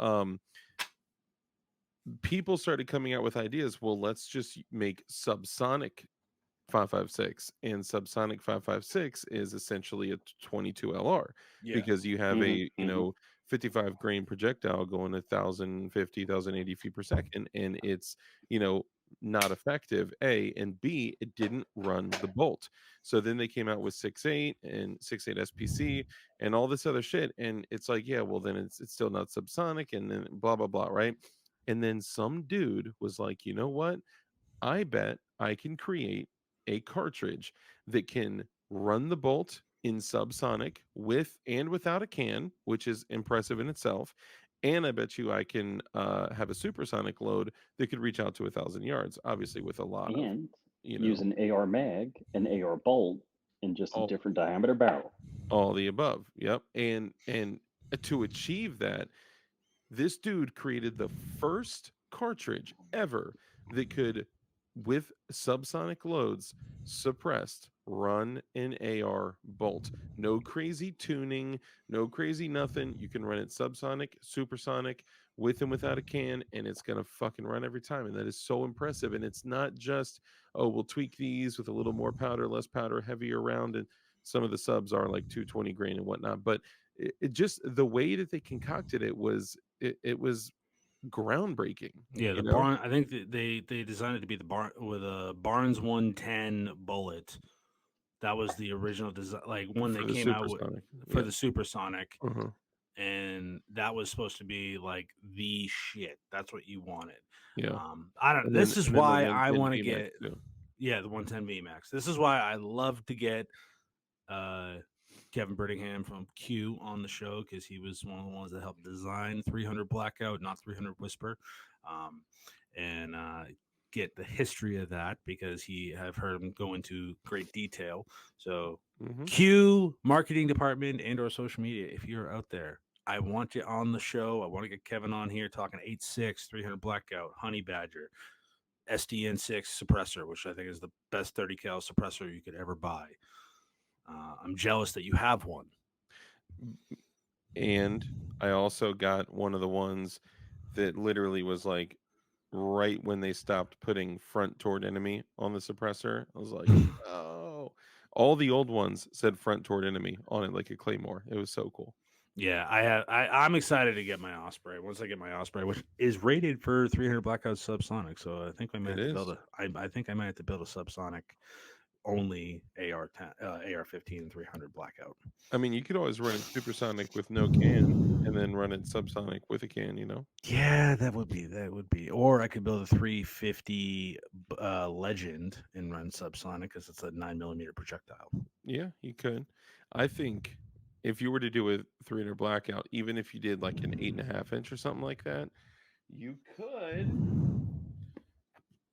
people started coming out with ideas. Well, let's just make subsonic 556, and subsonic 556 is essentially a 22 LR yeah, because you have Hmm. a Hmm. 55 grain projectile going 1,050, 1,080 feet per second, and it's not effective. A and B, it didn't run the bolt. So then they came out with 6.8 and 6.8 SPC and all this other shit, and it's like, yeah, well then it's still not subsonic, and then blah blah blah, right? And then some dude was like, you know what? I bet I can create a cartridge that can run the bolt in subsonic with and without a can, which is impressive in itself. And I bet you I can have a supersonic load that could reach out to 1,000 yards, obviously with a lot of, And you use know, an AR mag, an AR bolt, and just a all different diameter barrel. all the above. Yep. And to achieve that, this dude created the first cartridge ever that could, with subsonic loads, suppressed, run an AR bolt. No crazy tuning, no crazy nothing. You can run it subsonic, supersonic, with and without a can, and it's gonna fucking run every time. And that is so impressive. And it's not just, oh, we'll tweak these with a little more powder, less powder, heavier round, and some of the subs are like 220 grain and whatnot. But it just the way that they concocted it was groundbreaking, yeah. you The know, barn. I think that they designed it to be the barn with a Barnes 110 bullet. That was the original design, like when they for the came out with supersonic. for Yeah. the supersonic, Uh-huh. and that was supposed to be like the shit. That's what you wanted. Yeah. I don't. And This is then the why I 110 want to VMAX get, too. yeah, the 110 VMAX. This is why I love to get uh Kevin Brittingham from Q on the show, because he was one of the ones that helped design 300 Blackout, not 300 Whisper, um, and get the history of that, because I've heard him go into great detail. So Mhm. Q marketing department and or social media, if you're out there, I want you on the show. I want to get Kevin on here talking 8.6, 300 Blackout, Honey Badger, SDN6 suppressor, which I think is the best 30 cal suppressor you could ever buy. I'm jealous that you have one. And I also got one of the ones that literally was like right when they stopped putting front toward enemy on the suppressor. I was like, "Oh." All the old ones said front toward enemy on it like a claymore. It was so cool. Yeah, I'm excited to get my Osprey. Once I get my Osprey, which is rated for 300 Blackout subsonic, so I think I might It have to build is. a. I think I might have to build a subsonic only AR 10, AR 15 and 300 Blackout. I mean, you could always run it supersonic with no can and then run it subsonic with a can, you know? Yeah, that would be. Or I could build a 350 Legend and run subsonic, because it's a 9 millimeter projectile. Yeah, you could. I think if you were to do a 300 blackout, even if you did like an 8.5 inch or something like that, you could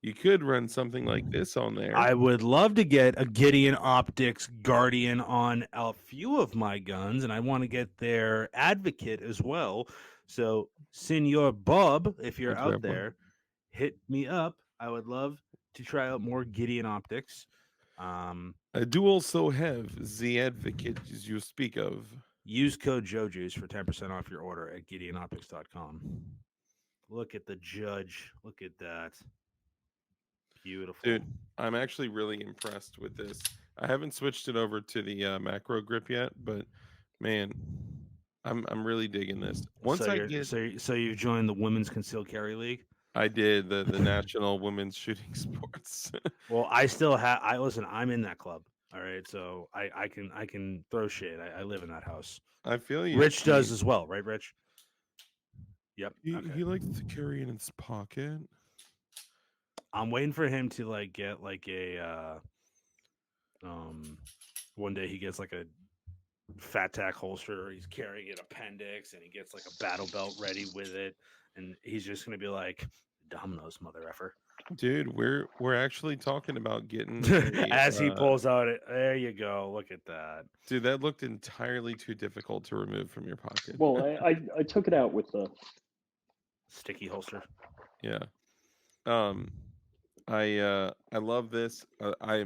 you could run something like this on there. I would love to get a Gideon Optics Guardian on a few of my guns, and I want to get their Advocate as well. So, Senor Bob, if you're I'd out grab one. there, hit me up. I would love to try out more Gideon Optics. I do also have the advocate as you speak of. Use code JoJuice for 10% off your order at GideonOptics.com. Look at the judge. Look at that. Beautiful. Dude, I'm actually really impressed with this. I haven't switched it over to the macro grip yet, but man, I'm really digging this. So Once I get, you've joined the Women's Concealed Carry League. I did the National Women's Shooting Sports. Well, I still have. I listen. I'm in that club. All right, so I can throw shade. I live in that house. I feel you. Rich does as well, right, Rich? Yep. Okay. He likes to carry it in his pocket. I'm waiting for him to like get like a um one day he gets like a fat tack holster. He's carrying an appendix, and he gets like a battle belt ready with it, and he's just gonna be like, "Dominoes, mother effer." Dude, we're actually talking about getting As he pulls out it, there you go. Look at that. dude, that looked entirely too difficult to remove from your pocket. Well, I took it out with the Sticky holster. Yeah. Um I love this. I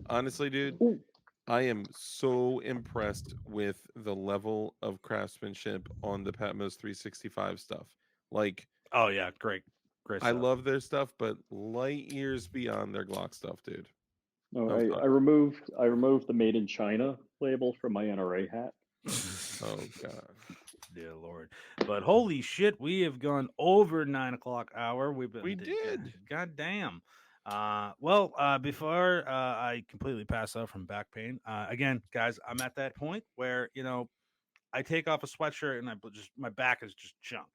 honestly, dude, Ooh, I am so impressed with the level of craftsmanship on the Patmos 365 stuff. Like, Oh yeah, great, great I stuff. love their stuff, but light years beyond their Glock stuff, dude. no, I'm I removed the Made in China label from my NRA hat. oh god. Dear Lord. But holy shit, we have gone over 9 o'clock hour. We've been We did. God damn. Before I completely pass out from back pain, again, guys, I'm at that point where I take off a sweatshirt and just my back is just junk.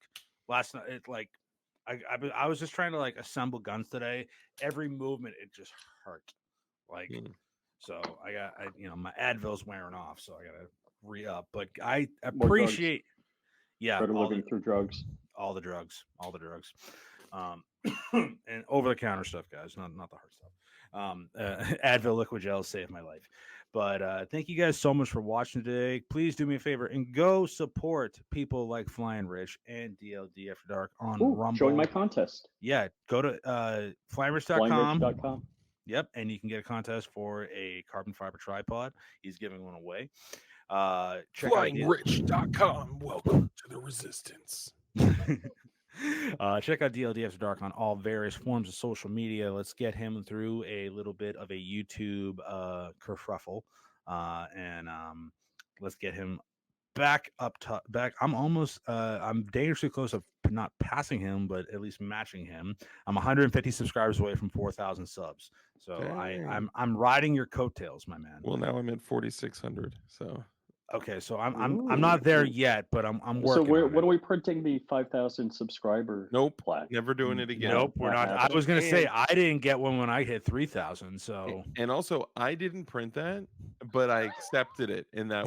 Last night, it like I was just trying to like assemble guns today. Every movement, it just hurt. Like, Mm. so my Advil's wearing off, so I gotta re up. But I More drugs. appreciate, yeah, Better living through drugs. all the drugs, um, and over the counter stuff, guys, not the hard stuff. Advil liquid gel saved my life. But thank you guys so much for watching today. Please do me a favor and go support people like Flying Rich and DLD After Dark on Ooh, join my Rumble. contest. Yeah, go to flyingrich.com. Flyingrich.com. Yep, and you can get a contest for a carbon fiber tripod. He's giving one away. Check out FlyingRich.com. Welcome to the resistance. check out DLD After Dark on all various forms of social media. Let's get him through a little bit of a YouTube kerfuffle, and let's get him back up top. Back. I'm dangerously close of not passing him, but at least matching him. I'm 150 subscribers away from 4,000 subs. So Dang. I'm riding your coattails, my man. Well, now I'm at 4,600. So Okay, so I'm not there Ooh. yet, but I'm So working on when it. are we printing the 5,000 subscriber nope, plaque? never doing it again. Nope, we're not. I happening. was gonna say And I didn't get one when I hit 3,000. So and also I didn't print that, but I accepted it, and that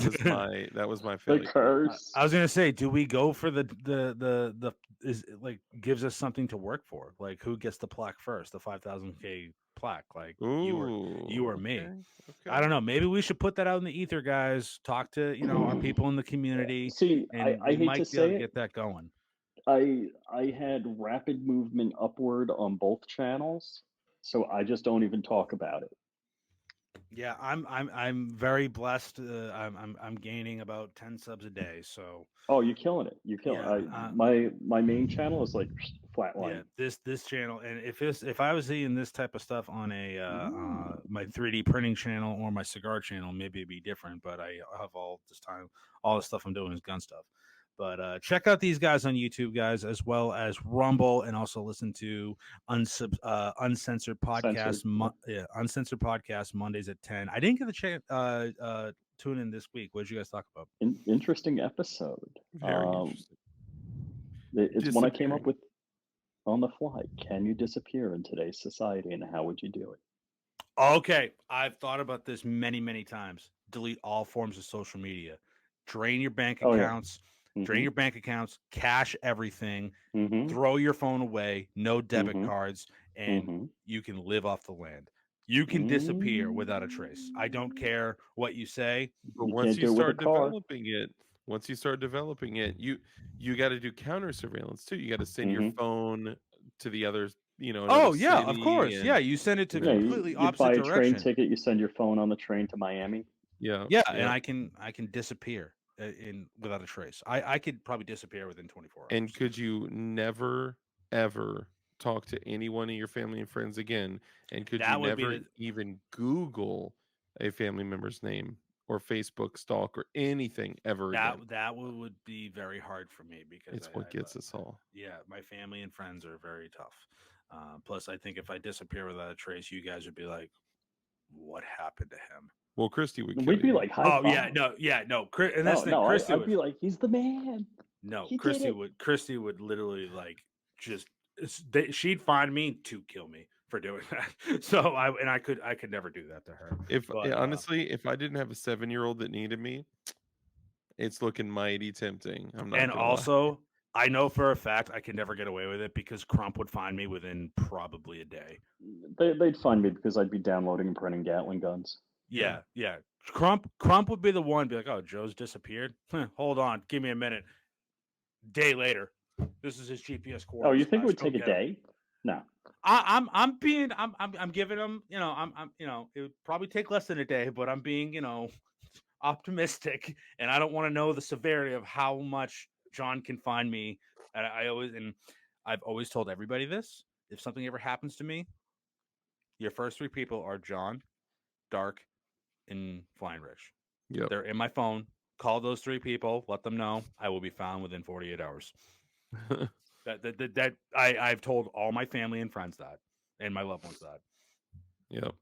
was my The failure. curse. I was gonna say, do we go for the is it, like gives us something to work for? Like who gets the plaque first, the 5,000K plaque? Like you or me? Okay. I don't know. Maybe we should put that out in the ether, guys. Talk to our people in the community, See, and I we hate to might be able say to it. get that going. I had rapid movement upward on both channels, so I just don't even talk about it. Yeah, I'm very blessed. I'm gaining about 10 subs a day. So Oh, you're killing it. You're killing yeah, it. My main channel is like flatline. yeah, this channel, and if I was seeing this type of stuff on a my 3D printing channel or my cigar channel, maybe it'd be different. But I have all the stuff I'm doing is gun stuff. But check out these guys on YouTube, guys, as well as Rumble, and also listen to Uncensored Podcast, Censored. Uncensored Podcast Mondays at 10. I didn't get the chance tune in this week. What did you guys talk about? Interesting episode. Very interesting. It's one I came up with on the fly. Can you disappear in today's society, and how would you do it? Okay, I've thought about this many, many times. Delete all forms of social media. Drain your bank Oh, yeah. accounts. Drain your bank accounts. Cash everything. Mm-hmm. Throw your phone away. No debit Mhm. cards, and you can live off the land. You can disappear without a trace. I don't care what you say. But You once can't you do it with a start car. developing it, you got to do counter surveillance too. You got to send your phone to the other, Oh another yeah, of city, course. and Yeah, you send it to Yeah, completely you opposite buy a train direction. ticket. You send your phone on the train to Miami. yeah, Yeah, and I can disappear in without a trace. I could probably disappear within 24 hours. And could you never ever talk to any one of your family and friends again? And could you That would be never the even Google a family member's name or Facebook stalk or anything ever again? that would be very hard for me because It's what gets us all. yeah, my family and friends are very tough. Plus, I think if I disappear without a trace, you guys would be like, "What happened to him?" Well, Christy would kill We'd be you. like high Oh five. yeah, no. And that's No, the thing. no, I'd be like, he's the man. No, He did it. Christy would literally like just she'd find me to kill me for doing that. So I could never do that to her. If But honestly, if I didn't have a 7-year-old that needed me, it's looking mighty tempting. I'm not and gonna lie. also I know for a fact I could never get away with it because Crump would find me within probably a day. They'd find me because I'd be downloading and printing Gatling guns. Yeah. Crump would be the one be like, "Oh, Joe's disappeared. Hold on, give me a minute." Day later, this is his GPS Oh, you coordinates. think it Guys, would go take a get him. day? No. I'm giving him, it would probably take less than a day, but I'm being, optimistic, and I don't want to know the severity of how much John can find me. And I've always told everybody this: if something ever happens to me, your first three people are John, Dark, and Flying Rich. Yep. They're in my phone. Call those three people. Let them know I will be found within 48 hours. I've told all my family and friends that, and my loved ones that. Yep.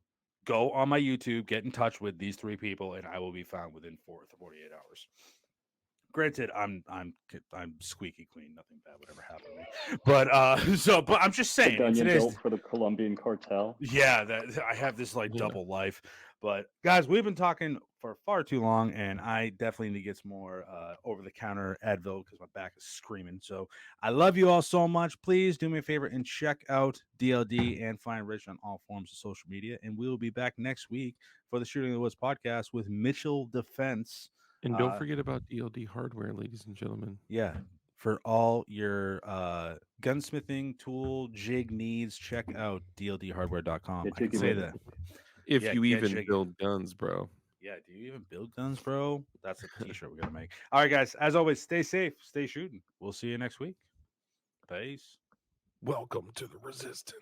Go on my YouTube, get in touch with these three people, and I will be found within 48 hours. Granted, I'm squeaky clean. Nothing bad would ever happen to me. But I'm just The saying. gun you Today's built for the Colombian cartel. yeah, that I have this like Yeah. double life. But guys, we've been talking for far too long, and I definitely need to get some more over the counter Advil because my back is screaming. So I love you all so much. Please do me a favor and check out DLD and Find Rich on all forms of social media. And we will be back next week for the Shooting in the Woods podcast with Mitchell Defense. And don't forget about DLD hardware, ladies and gentlemen. Yeah. For all your gunsmithing tool jig needs, check out dldhardware.com. Get I can jiggy say with that. it. If Yeah, you get even jiggy. build guns, bro. Yeah, do you even build guns, bro? That's a t-shirt we're gonna make. All right, guys. As always, stay safe, stay shooting. We'll see you next week. Peace. Welcome to the resistance.